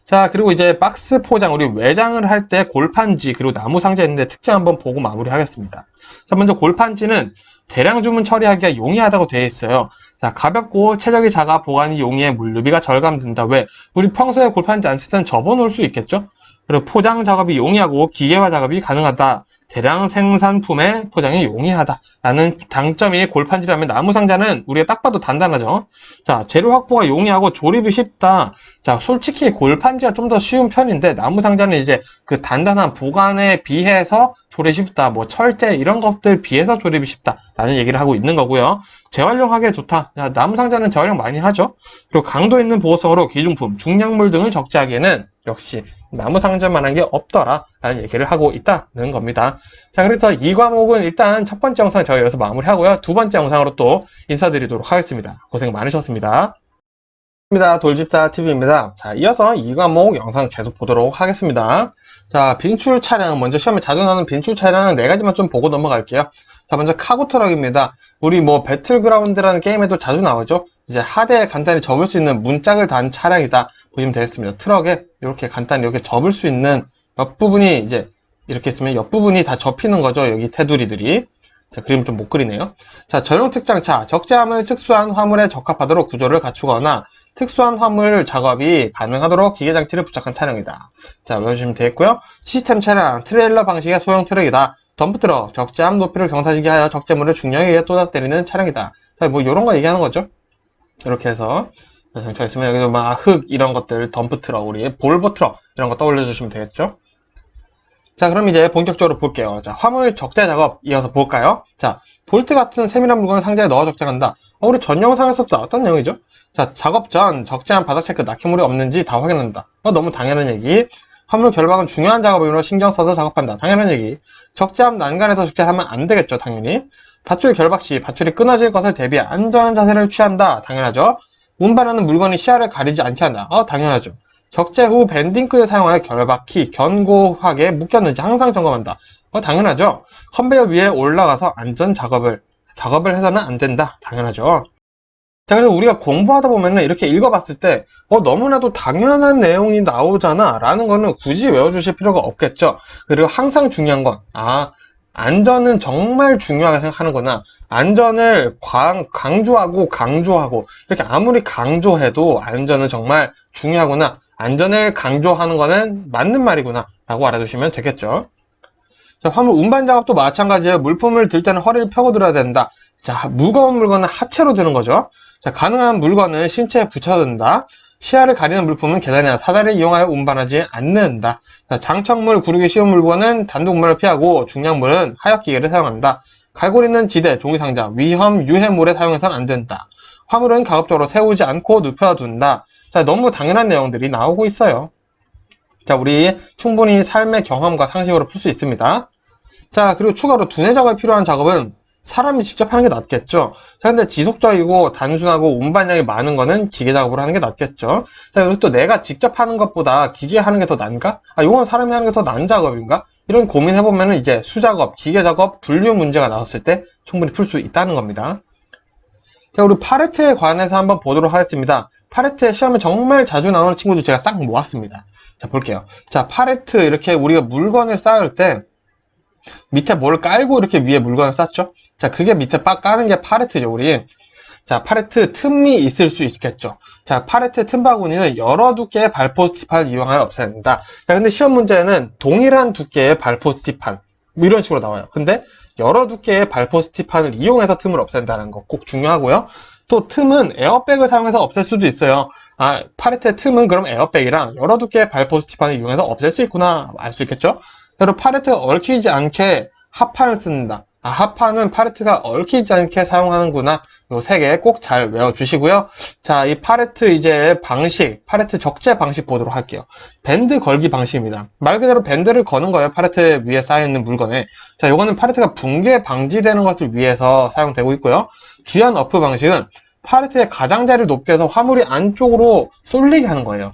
자, 그리고 이제 박스 포장, 우리 외장을 할 때 골판지, 그리고 나무 상자 있는데 특징 한번 보고 마무리 하겠습니다. 자, 먼저 골판지는 대량 주문 처리하기가 용이하다고 되어 있어요. 자, 가볍고 체적이 작아 보관이 용이해 물류비가 절감된다. 왜? 우리 평소에 골판지 안 쓸 때는 접어놓을 수 있겠죠? 그리고 포장 작업이 용이하고 기계화 작업이 가능하다. 대량 생산품의 포장이 용이하다. 라는 장점이 골판지라면 나무 상자는 우리가 딱 봐도 단단하죠. 자, 재료 확보가 용이하고 조립이 쉽다. 자, 솔직히 골판지가 좀 더 쉬운 편인데 나무 상자는 이제 그 단단한 보관에 비해서 조립이 쉽다. 뭐 철제 이런 것들 비해서 조립이 쉽다. 라는 얘기를 하고 있는 거고요. 재활용하기에 좋다. 야, 나무 상자는 재활용 많이 하죠. 그리고 강도 있는 보호성으로 기중품, 중량물 등을 적재하기에는 역시 나무 상자만한 게 없더라 라는 얘기를 하고 있다는 겁니다. 자, 그래서 이 과목은 일단 첫 번째 영상 저희 여기서 마무리하고요. 두 번째 영상으로 또 인사드리도록 하겠습니다. 고생 많으셨습니다. 돌집사TV입니다. 자, 이어서 이 과목 영상 계속 보도록 하겠습니다. 자, 빈출 차량, 먼저 시험에 자주 나오는 빈출 차량 4가지만 좀 보고 넘어갈게요. 자, 먼저 카고 트럭입니다. 우리 뭐 배틀그라운드라는 게임에도 자주 나오죠. 이제 하대에 간단히 접을 수 있는 문짝을 단 차량이다 보시면 되겠습니다. 트럭에 이렇게 간단히 이렇게 접을 수 있는 옆부분이 이제 이렇게 있으면 옆부분이 다 접히는 거죠. 여기 테두리들이. 자, 그림 좀 못 그리네요. 자, 전용 특장차. 적재함을 특수한 화물에 적합하도록 구조를 갖추거나 특수한 화물 작업이 가능하도록 기계장치를 부착한 차량이다. 자, 외워주시면 되겠고요. 시스템 차량, 트레일러 방식의 소형 트럭이다. 덤프트럭, 적재함 높이를 경사지게 하여 적재물을 중량에 의해 또닥 때리는 차량이다. 자, 뭐 이런 거 얘기하는 거죠. 이렇게 해서 정차 있으면 여기도 막 흙 이런 것들, 덤프트럭, 우리 볼보 트럭 이런 거 떠올려 주시면 되겠죠. 자, 그럼 이제 본격적으로 볼게요. 자, 화물 적재 작업 이어서 볼까요? 자, 볼트 같은 세밀한 물건을 상자에 넣어 적재한다. 우리 전 영상에서도 나왔던 내용이죠. 자, 작업 전 적재한 바닥 체크, 낙히물이 없는지 다 확인한다. 너무 당연한 얘기. 화물 결박은 중요한 작업이므로 신경 써서 작업한다. 당연한 얘기. 적재함 난간에서 적재하면 안 되겠죠, 당연히. 밧줄 결박 시 밧줄이 끊어질 것을 대비해 안전한 자세를 취한다. 당연하죠. 운반하는 물건이 시야를 가리지 않게 한다. 당연하죠. 적재 후 밴딩끈을 사용하여 결박키 견고하게 묶였는지 항상 점검한다. 당연하죠. 컨베이어 위에 올라가서 안전 작업을 해서는 안 된다. 당연하죠. 자, 그래서 우리가 공부하다 보면은 이렇게 읽어봤을 때 너무나도 당연한 내용이 나오잖아 라는 거는 굳이 외워주실 필요가 없겠죠. 그리고 항상 중요한 건 안전은 정말 중요하게 생각하는구나. 안전을 강조하고 이렇게 아무리 강조해도 안전은 정말 중요하구나. 안전을 강조하는 거는 맞는 말이구나 라고 알아두시면 되겠죠. 자, 화물 운반 작업도 마찬가지예요. 물품을 들 때는 허리를 펴고 들어야 된다. 자, 무거운 물건은 하체로 드는 거죠. 자, 가능한 물건은 신체에 붙여서 든다. 시야를 가리는 물품은 계단이나 사다리를 이용하여 운반하지 않는다. 자, 장착물, 구르기 쉬운 물건은 단독물을 피하고 중량물은 하역기계를 사용한다. 갈고리 있는 지대, 종이상자, 위험, 유해물에 사용해서는 안 된다. 화물은 가급적으로 세우지 않고 눕혀둔다. 자, 너무 당연한 내용들이 나오고 있어요. 자, 우리 충분히 삶의 경험과 상식으로 풀 수 있습니다. 자, 그리고 추가로 두뇌 작업이 필요한 작업은 사람이 직접 하는 게 낫겠죠. 자, 근데 지속적이고 단순하고 운반량이 많은 거는 기계 작업으로 하는 게 낫겠죠. 자, 그래서 또 내가 직접 하는 것보다 기계 하는 게 더 난가? 이건 사람이 하는 게 더 난 작업인가? 이런 고민해보면은 이제 수작업, 기계 작업, 분류 문제가 나왔을 때 충분히 풀 수 있다는 겁니다. 자, 우리 파레트에 관해서 한번 보도록 하겠습니다. 파레트에 시험에 정말 자주 나오는 친구들 제가 싹 모았습니다. 자, 볼게요. 자, 파레트 이렇게 우리가 물건을 쌓을 때 밑에 뭘 깔고 이렇게 위에 물건을 쌓죠? 자, 그게 밑에 까는 게 파레트죠, 우리. 자, 파레트 틈이 있을 수 있겠죠. 자, 파레트 틈 바구니는 여러 두께의 발포 스티판을 이용하여 없앤다. 자, 근데 시험 문제는 동일한 두께의 발포 스티판 뭐 이런 식으로 나와요. 근데 여러 두께의 발포 스티판을 이용해서 틈을 없앤다는 거 꼭 중요하고요. 또 틈은 에어백을 사용해서 없앨 수도 있어요. 파레트의 틈은 그럼 에어백이랑 여러 두께의 발포 스티판을 이용해서 없앨 수 있구나 알 수 있겠죠. 그리고 파레트가 얽히지 않게 합판을 쓴다. 합판은 파레트가 얽히지 않게 사용하는구나. 요 세 개 꼭 잘 외워주시고요. 자, 이 파레트 이제 방식, 파레트 적재 방식 보도록 할게요. 밴드 걸기 방식입니다. 말 그대로 밴드를 거는 거예요. 파레트 위에 쌓여있는 물건에. 자, 요거는 파레트가 붕괴 방지되는 것을 위해서 사용되고 있고요. 주연 어프 방식은 파레트의 가장자리를 높게 해서 화물이 안쪽으로 쏠리게 하는 거예요.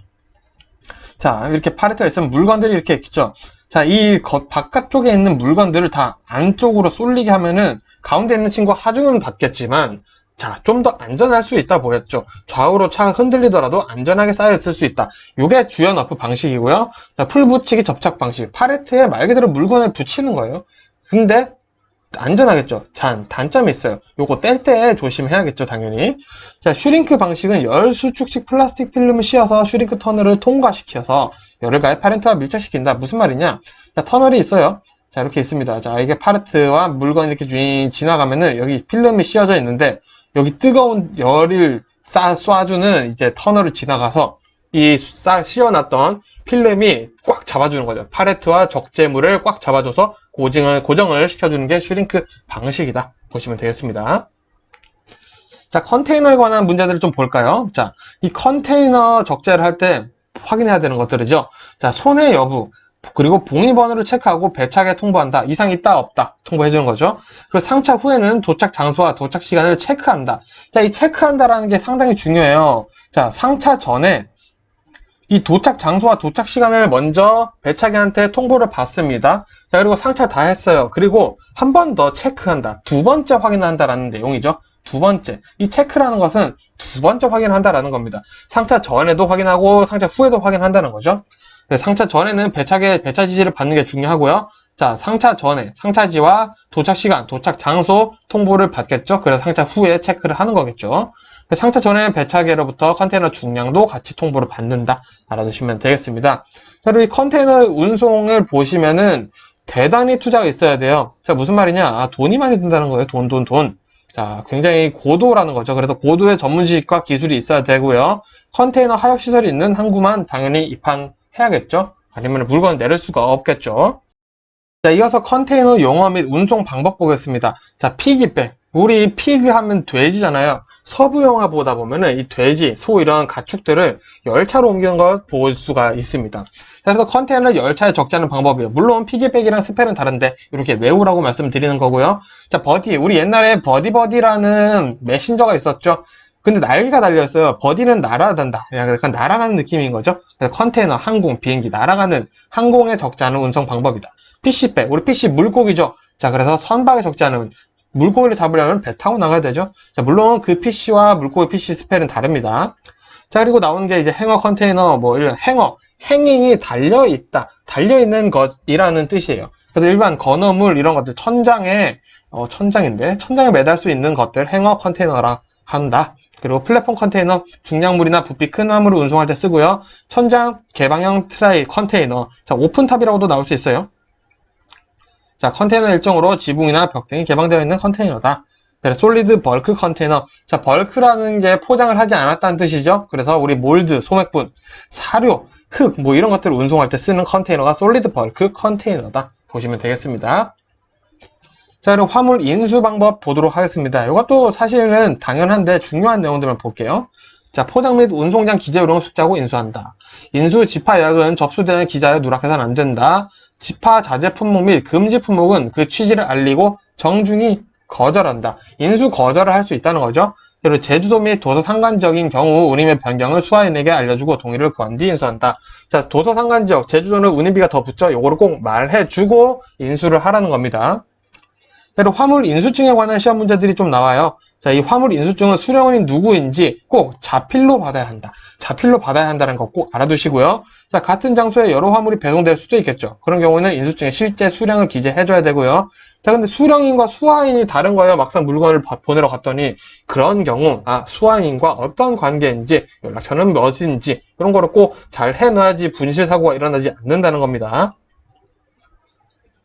자, 이렇게 파레트가 있으면 물건들이 이렇게 있죠. 자, 이 바깥쪽에 있는 물건들을 다 안쪽으로 쏠리게 하면은 가운데 있는 친구가 하중은 받겠지만 자, 좀 더 안전할 수 있다 보였죠. 좌우로 차가 흔들리더라도 안전하게 쌓여있을 수 있다. 요게 주연 어프 방식이고요. 자, 풀 붙이기 접착 방식. 파레트에 말 그대로 물건을 붙이는 거예요. 근데 안전하겠죠. 단점이 있어요. 요거 뗄 때 조심해야겠죠, 당연히. 자, 슈링크 방식은 열 수축식 플라스틱 필름을 씌워서 슈링크 터널을 통과시켜서 열을 가해 파레트와 밀착시킨다. 무슨 말이냐? 자, 터널이 있어요. 자, 이렇게 있습니다. 자, 이게 파레트와 물건이 이렇게 지나가면은 여기 필름이 씌워져 있는데 여기 뜨거운 열을 쏴주는 이제 터널을 지나가서 이 씌워놨던 필름이 꽉 잡아주는 거죠. 파레트와 적재물을 꽉 잡아줘서 고정을 시켜주는 게 슈링크 방식이다. 보시면 되겠습니다. 자, 컨테이너에 관한 문제들을 좀 볼까요? 자, 이 컨테이너 적재를 할 때 확인해야 되는 것들이죠. 자, 손해 여부, 그리고 봉의 번호를 체크하고 배착에 통보한다. 이상 있다 없다 통보해주는 거죠. 그리고 상차 후에는 도착 장소와 도착 시간을 체크한다. 자, 이 체크한다라는 게 상당히 중요해요. 자, 상차 전에 이 도착 장소와 도착 시간을 먼저 배차기한테 통보를 받습니다. 자, 그리고 상차 다 했어요. 그리고 한 번 더 체크한다. 두 번째 확인한다라는 내용이죠. 두 번째. 이 체크라는 것은 두 번째 확인한다라는 겁니다. 상차 전에도 확인하고 상차 후에도 확인한다는 거죠. 상차 전에는 배차 지시를 받는 게 중요하고요. 자, 상차 전에 상차지와 도착 시간, 도착 장소 통보를 받겠죠. 그래서 상차 후에 체크를 하는 거겠죠. 상차 전에 배차계로부터 컨테이너 중량도 같이 통보를 받는다. 알아두시면 되겠습니다. 자, 그리고 이 컨테이너 운송을 보시면은 대단히 투자가 있어야 돼요. 자, 무슨 말이냐? 아, 돈이 많이 든다는 거예요. 돈. 자, 굉장히 고도라는 거죠. 그래서 고도의 전문 지식과 기술이 있어야 되고요. 컨테이너 하역 시설이 있는 항구만 당연히 입항해야겠죠. 아니면 물건 내릴 수가 없겠죠. 자, 이어서 컨테이너 용어 및 운송 방법 보겠습니다. 자, 피기백. 우리 피그 하면 돼지잖아요. 서부 영화 보다 보면은 이 돼지, 소 이런 가축들을 열차로 옮기는 걸 볼 수가 있습니다. 자, 그래서 컨테이너를 열차에 적재하는 방법이에요. 물론 피기백이랑 스펠은 다른데 이렇게 외우라고 말씀드리는 거고요. 자, 버디. 우리 옛날에 버디라는 메신저가 있었죠. 근데 날개가 달려있어요. 버디는 날아간다. 약간 날아가는 느낌인 거죠. 그래서 컨테이너, 항공, 비행기, 날아가는 항공에 적재하는 운송 방법이다. 피시백. 우리 피시 물고기죠. 자, 그래서 선박에 적재하는 물고기를 잡으려면 배 타고 나가야 되죠. 자, 물론 그 피시와 물고기 피시 스펠은 다릅니다. 자, 그리고 나오는 게 이제 행어 컨테이너, 뭐 이런 행어, 행잉이 달려있다, 달려있는 것이라는 뜻이에요. 그래서 일반 건어물 이런 것들 천장에 천장에 매달 수 있는 것들 행어 컨테이너라 한다. 그리고 플랫폼 컨테이너, 중량물이나 부피 큰 화물을 운송할 때 쓰고요. 천장 개방형 트라이 컨테이너, 자, 오픈탑이라고도 나올 수 있어요. 자, 컨테이너 일정으로 지붕이나 벽 등이 개방되어 있는 컨테이너다. 그래서 솔리드 벌크 컨테이너. 자, 벌크라는 게 포장을 하지 않았다는 뜻이죠. 그래서 우리 몰드, 소맥분, 사료, 흙, 뭐 이런 것들을 운송할 때 쓰는 컨테이너가 솔리드 벌크 컨테이너다. 보시면 되겠습니다. 자, 그리고 화물 인수 방법 보도록 하겠습니다. 이것도 사실은 당연한데 중요한 내용들만 볼게요. 자, 포장 및 운송장 기재 요령을 숙지하고 인수한다. 인수 지파 예약은 접수되는 기자에 누락해서는 안 된다. 지파 자재 품목 및 금지 품목은 그 취지를 알리고 정중히 거절한다. 인수 거절을 할 수 있다는 거죠. 그리고 제주도 및 도서 상간지역인 경우 운임의 변경을 수화인에게 알려주고 동의를 구한 뒤 인수한다. 자, 도서 상간지역, 제주도는 운임비가 더 붙죠. 요거를 꼭 말해주고 인수를 하라는 겁니다. 그리고 화물 인수증에 관한 시험 문제들이 좀 나와요. 자, 이 화물 인수증은 수령원이 누구인지 꼭 자필로 받아야 한다. 자필로 받아야 한다는 거 꼭 알아두시고요. 자, 같은 장소에 여러 화물이 배송될 수도 있겠죠. 그런 경우는 인수증에 실제 수령을 기재해줘야 되고요. 자, 근데 수령인과 수화인이 다른 거예요. 막상 물건을 보내러 갔더니 그런 경우, 수화인과 어떤 관계인지, 연락처는 몇인지 이런 거를 꼭 잘 해놔야지 분실사고가 일어나지 않는다는 겁니다.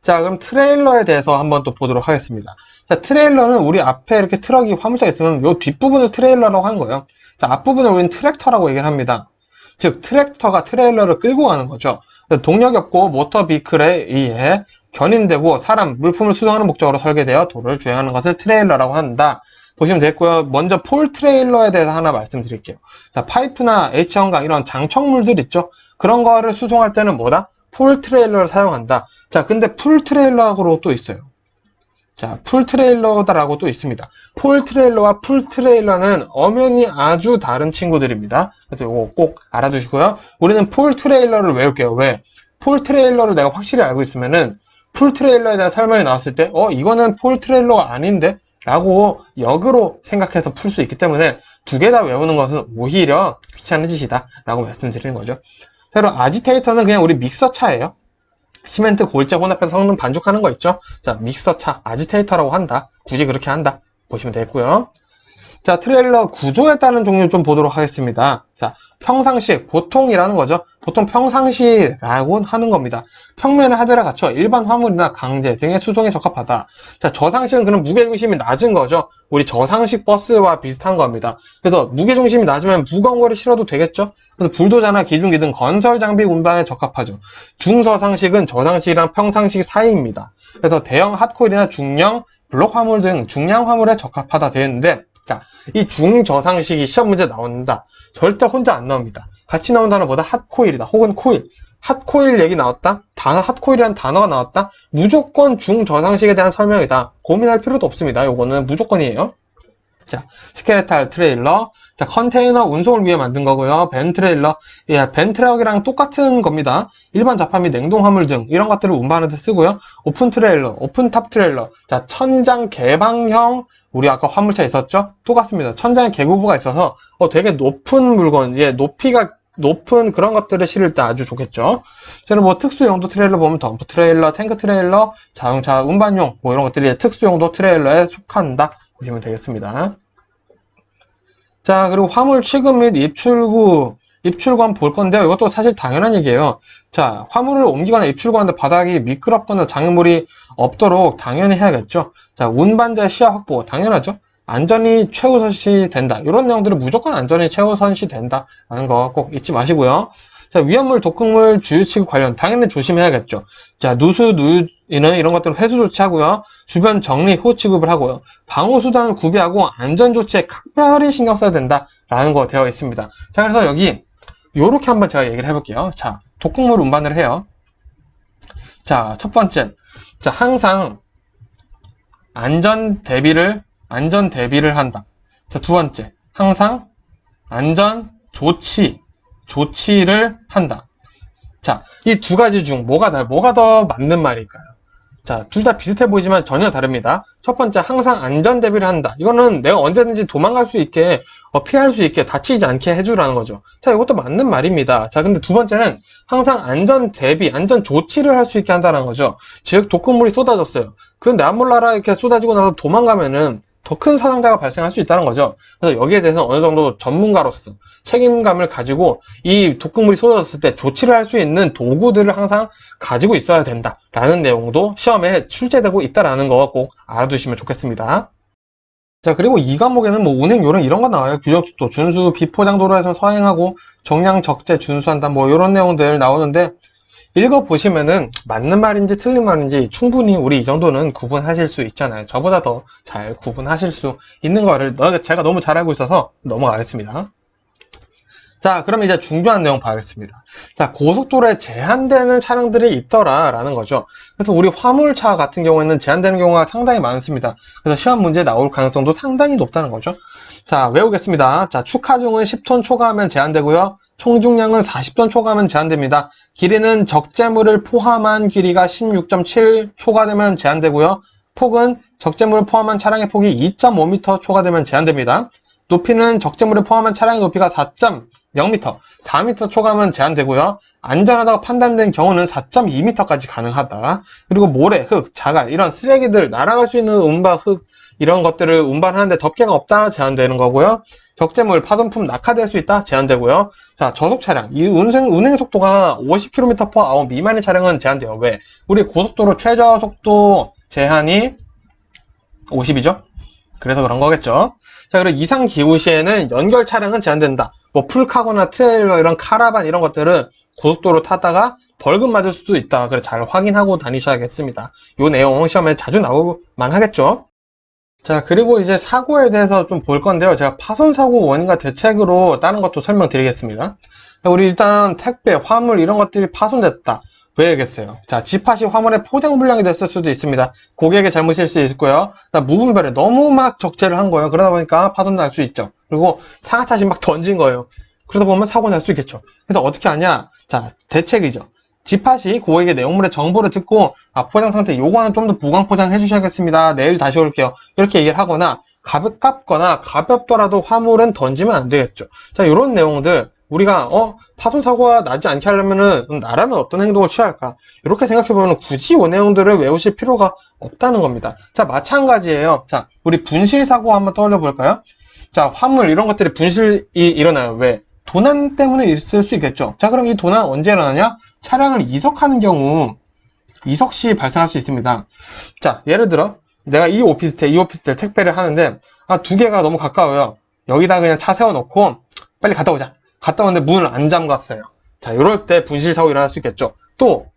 자, 그럼 트레일러에 대해서 한번 또 보도록 하겠습니다. 자, 트레일러는 우리 앞에 이렇게 트럭이 화물차가 있으면 요 뒷부분을 트레일러라고 하는 거예요. 자, 앞부분을 우리는 트랙터라고 얘기를 합니다. 즉, 트랙터가 트레일러를 끌고 가는 거죠. 동력이 없고 모터 비클에 의해 견인되고 사람, 물품을 수송하는 목적으로 설계되어 도로를 주행하는 것을 트레일러라고 한다. 보시면 되겠고요. 먼저 폴 트레일러에 대해서 하나 말씀드릴게요. 자, 파이프나 H형강 이런 장척물들 있죠. 그런 거를 수송할 때는 뭐다? 폴 트레일러를 사용한다. 자, 근데 풀 트레일러라고 또 있어요. 자, 풀 트레일러다라고 또 있습니다. 폴 트레일러와 풀 트레일러는 엄연히 아주 다른 친구들입니다. 그래서 이거 꼭 알아두시고요. 우리는 폴 트레일러를 외울게요. 왜? 폴 트레일러를 내가 확실히 알고 있으면은 풀 트레일러에 대한 설명이 나왔을 때, 이거는 폴 트레일러가 아닌데? 라고 역으로 생각해서 풀 수 있기 때문에 두 개 다 외우는 것은 오히려 귀찮은 짓이다. 라고 말씀드리는 거죠. 자, 그리고 아지테이터는 그냥 우리 믹서차예요. 시멘트 골재 혼합해서 성능 반죽하는 거 있죠? 자, 믹서차, 아지테이터라고 한다. 굳이 그렇게 한다. 보시면 되겠고요. 자, 트레일러 구조에 따른 종류 좀 보도록 하겠습니다. 자, 평상식, 보통이라는 거죠. 보통 평상시라고 하는 겁니다. 평면에 하드를 갖춰 일반 화물이나 강제 등의 수송에 적합하다. 자, 저상식은 그런 무게중심이 낮은 거죠. 우리 저상식 버스와 비슷한 겁니다. 그래서 무게중심이 낮으면 무거운 거를 실어도 되겠죠? 그래서 불도저나 기중기 등 건설 장비 운반에 적합하죠. 중저상식은 저상식이랑 평상식 사이입니다. 그래서 대형 핫코일이나 중형 블록 화물 등 중량 화물에 적합하다 되어 있는데, 자, 이 중저상식이 시험 문제 나온다. 절대 혼자 안 나옵니다. 같이 나온 단어보다 핫코일이다. 혹은 코일. 핫코일 얘기 나왔다. 핫코일이라는 단어가 나왔다. 무조건 중저상식에 대한 설명이다. 고민할 필요도 없습니다. 요거는 무조건이에요. 자, 스켈레탈 트레일러. 자, 컨테이너 운송을 위해 만든 거고요. 벤 트레일러. 예, 벤 트럭이랑 똑같은 겁니다. 일반 자파 및 냉동 화물 등 이런 것들을 운반하는 데 쓰고요. 오픈 트레일러, 오픈 탑 트레일러. 자, 천장 개방형, 우리 아까 화물차 있었죠? 똑같습니다. 천장에 개구부가 있어서 되게 높은 물건, 높이가 높은 그런 것들을 실을 때 아주 좋겠죠. 저는 뭐 특수 용도 트레일러 보면 덤프 트레일러, 탱크 트레일러, 자동차 운반용 뭐 이런 것들이 특수 용도 트레일러에 속한다 보시면 되겠습니다. 자, 그리고 화물 취급 및 입출구 한번 볼 건데요. 이것도 사실 당연한 얘기예요. 자, 화물을 옮기거나 입출구하는데 바닥이 미끄럽거나 장애물이 없도록 당연히 해야겠죠. 자, 운반자의 시야 확보 당연하죠. 안전이 최우선시 된다. 이런 내용들은 무조건 안전이 최우선시 된다라는 거 꼭 잊지 마시고요. 자, 위험물, 독극물, 주유 취급 관련 당연히 조심해야겠죠. 자, 누수는 이런 것들은 회수 조치하고요. 주변 정리 후 취급을 하고요. 방호 수단을 구비하고 안전 조치에 각별히 신경 써야 된다라는 거 되어 있습니다. 자, 그래서 여기 요렇게 한번 제가 얘기를 해볼게요. 자, 독극물 운반을 해요. 자, 첫 번째. 자, 항상 안전 대비를 한다. 자, 두 번째. 항상 안전 조치를 한다. 자, 이 두 가지 중 뭐가 더 맞는 말일까요? 자, 둘 다 비슷해 보이지만 전혀 다릅니다. 첫 번째, 항상 안전 대비를 한다. 이거는 내가 언제든지 도망갈 수 있게, 피할 수 있게, 다치지 않게 해주라는 거죠. 자, 이것도 맞는 말입니다. 자, 근데 두 번째는 항상 안전 대비, 안전 조치를 할 수 있게 한다는 거죠. 즉, 독극물이 쏟아졌어요. 그건 나 몰라라 이렇게 쏟아지고 나서 도망가면은 더 큰 사상자가 발생할 수 있다는 거죠. 그래서 여기에 대해서 어느 정도 전문가로서 책임감을 가지고 이 독극물이 쏟아졌을 때 조치를 할 수 있는 도구들을 항상 가지고 있어야 된다라는 내용도 시험에 출제되고 있다라는 거 꼭 알아두시면 좋겠습니다. 자, 그리고 이 과목에는 뭐 운행 요령 이런 거 나와요. 규정속도 준수, 비포장 도로에서 서행하고 정량 적재 준수한다 뭐 이런 내용들 나오는데 읽어보시면은 맞는 말인지 틀린 말인지 충분히 우리 이 정도는 구분하실 수 있잖아요. 저보다 더 잘 구분하실 수 있는 거를 제가 너무 잘 알고 있어서 넘어가겠습니다. 자, 그럼 이제 중요한 내용 봐야겠습니다. 자, 고속도로에 제한되는 차량들이 있더라라는 거죠. 그래서 우리 화물차 같은 경우에는 제한되는 경우가 상당히 많습니다. 그래서 시험 문제에 나올 가능성도 상당히 높다는 거죠. 자, 외우겠습니다. 자, 축하중은 10톤 초과하면 제한되고요. 총중량은 40톤 초과하면 제한됩니다. 길이는 적재물을 포함한 길이가 16.7 초과되면 제한되고요. 폭은 적재물을 포함한 차량의 폭이 2.5m 초과되면 제한됩니다. 높이는 적재물을 포함한 차량의 높이가 4.0m, 4m 초과하면 제한되고요. 안전하다고 판단된 경우는 4.2m까지 가능하다. 그리고 모래, 흙, 자갈 이런 쓰레기들 날아갈 수 있는 운반, 흙 이런 것들을 운반하는데 덮개가 없다 제한되는 거고요. 적재물, 파손품 낙하될 수 있다 제한되고요. 자, 저속 차량, 이 운행 속도가 50km/h 미만의 차량은 제한돼요. 왜? 우리 고속도로 최저 속도 제한이 50이죠? 그래서 그런 거겠죠. 자, 그리고 이상 기후 시에는 연결 차량은 제한된다. 뭐 풀카고나 트레일러 이런 카라반 이런 것들은 고속도로 타다가 벌금 맞을 수도 있다. 그래서 잘 확인하고 다니셔야겠습니다. 이 내용 시험에 자주 나오만 하겠죠. 자, 그리고 이제 사고에 대해서 좀 볼 건데요. 제가 파손 사고 원인과 대책으로 다른 것도 설명드리겠습니다. 우리 일단 택배, 화물 이런 것들이 파손됐다. 왜겠어요? 자, 집합이 화물에 포장 불량이 됐을 수도 있습니다. 고객의 잘못일 수 있고요. 무분별해 너무 막 적재를 한 거예요. 그러다 보니까 파손 날 수 있죠. 그리고 상하차시 막 던진 거예요. 그러다 보면 사고 날 수 있겠죠. 그래서 어떻게 하냐? 자, 대책이죠. 집합이 고객의 내용물의 정보를 듣고 포장 상태 요거는 좀 더 보강 포장해 주셔야겠습니다. 내일 다시 올게요. 이렇게 얘기를 하거나 가볍거나 가볍더라도 화물은 던지면 안 되겠죠. 자, 이런 내용들 우리가 파손 사고가 나지 않게 하려면은 나라면 어떤 행동을 취할까? 이렇게 생각해 보면 굳이 이 내용들을 외우실 필요가 없다는 겁니다. 자, 마찬가지예요. 자, 우리 분실 사고 한번 떠올려 볼까요? 자, 화물 이런 것들이 분실이 일어나요. 왜? 도난 때문에 있을 수 있겠죠. 자, 그럼 이 도난 언제 일어나냐? 차량을 이석하는 경우 이석 시 발생할 수 있습니다. 자, 예를 들어 내가 이 오피스텔 택배를 하는데 두 개가 너무 가까워요. 여기다 그냥 차 세워놓고 빨리 갔다 오자. 갔다 왔는데 문을 안 잠갔어요. 자, 이럴 때 분실 사고 일어날 수 있겠죠. 또,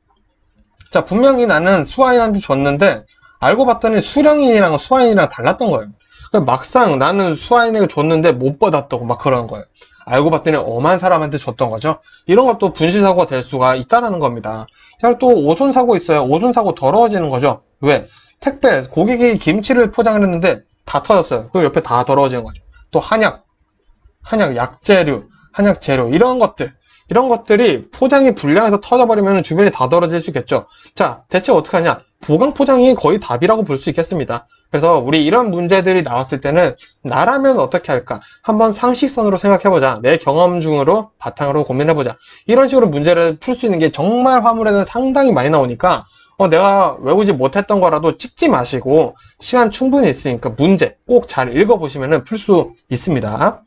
자, 분명히 나는 수화인한테 줬는데 알고 봤더니 수령인이랑 수화인이랑 달랐던 거예요. 막상 나는 수화인에게 줬는데 못 받았다고 막 그러는 거예요. 알고 봤더니 엄한 사람한테 줬던 거죠. 이런 것도 분실사고가 될 수가 있다는 겁니다. 자, 또 오손사고 있어요. 오손사고 더러워지는 거죠. 왜? 택배, 고객이 김치를 포장을 했는데 다 터졌어요. 그럼 옆에 다 더러워지는 거죠. 또 한약 재료, 이런 것들이 포장이 불량해서 터져버리면 주변이 다 더러질 수 있겠죠. 자, 대체 어떻게 하냐? 보강 포장이 거의 답이라고 볼 수 있겠습니다. 그래서 우리 이런 문제들이 나왔을 때는 나라면 어떻게 할까? 한번 상식선으로 생각해보자. 내 경험 중으로 바탕으로 고민해보자. 이런 식으로 문제를 풀 수 있는 게 정말 화물에는 상당히 많이 나오니까 내가 외우지 못했던 거라도 찍지 마시고 시간 충분히 있으니까 문제 꼭 잘 읽어보시면 풀 수 있습니다.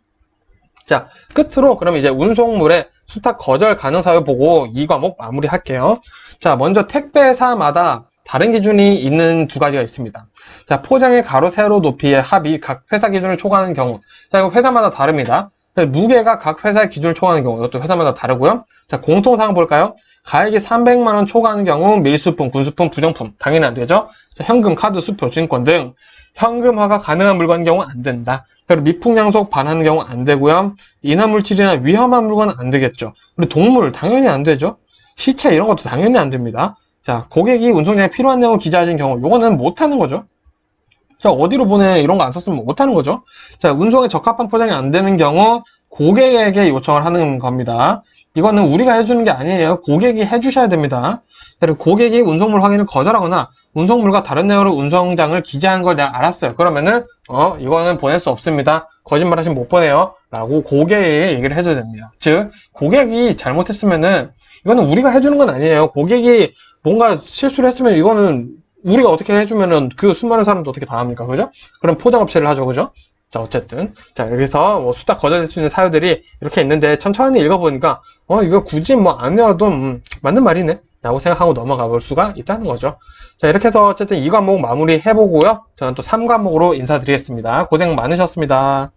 자, 끝으로 그럼 이제 운송물의 수탁 거절 가능 사유 보고 이 과목 마무리할게요. 자, 먼저 택배사마다 다른 기준이 있는 두 가지가 있습니다. 자, 포장의 가로 세로 높이의 합이 각 회사 기준을 초과하는 경우. 자, 이거 회사마다 다릅니다. 무게가 각 회사의 기준을 초과하는 경우. 이것도 회사마다 다르고요. 자, 공통사항 볼까요? 가액이 300만 원 초과하는 경우 밀수품, 군수품, 부정품 당연히 안 되죠. 자, 현금, 카드, 수표, 증권 등 현금화가 가능한 물건 경우 안 된다. 그리고 미풍양속 반하는 경우 안 되고요. 인화물질이나 위험한 물건은 안 되겠죠. 그리고 동물 당연히 안 되죠. 시체 이런 것도 당연히 안 됩니다. 자, 고객이 운송량에 필요한 내용을 기재하신 경우 요거는 못하는 거죠. 자, 어디로 보내 이런 거 안 썼으면 못하는 거죠. 자, 운송에 적합한 포장이 안 되는 경우 고객에게 요청을 하는 겁니다. 이거는 우리가 해주는 게 아니에요. 고객이 해주셔야 됩니다. 그리고 고객이 운송물 확인을 거절하거나 운송물과 다른 내용으로 운송장을 기재한 걸 내가 알았어요. 그러면은 이거는 보낼 수 없습니다. 거짓말 하시면 못 보내요. 라고 고객에게 얘기를 해줘야 됩니다. 즉 고객이 잘못했으면은 이거는 우리가 해주는 건 아니에요. 고객이 뭔가 실수를 했으면 이거는 우리가 어떻게 해주면은 그 수많은 사람도 어떻게 다 합니까? 그죠? 그럼 포장업체를 하죠. 그죠? 자, 어쨌든. 자, 여기서 뭐 수탁 거절될 수 있는 사유들이 이렇게 있는데 천천히 읽어보니까 이거 굳이 뭐 안 외워도 맞는 말이네. 라고 생각하고 넘어가 볼 수가 있다는 거죠. 자, 이렇게 해서 어쨌든 2과목 마무리 해보고요. 저는 또 3과목으로 인사드리겠습니다. 고생 많으셨습니다.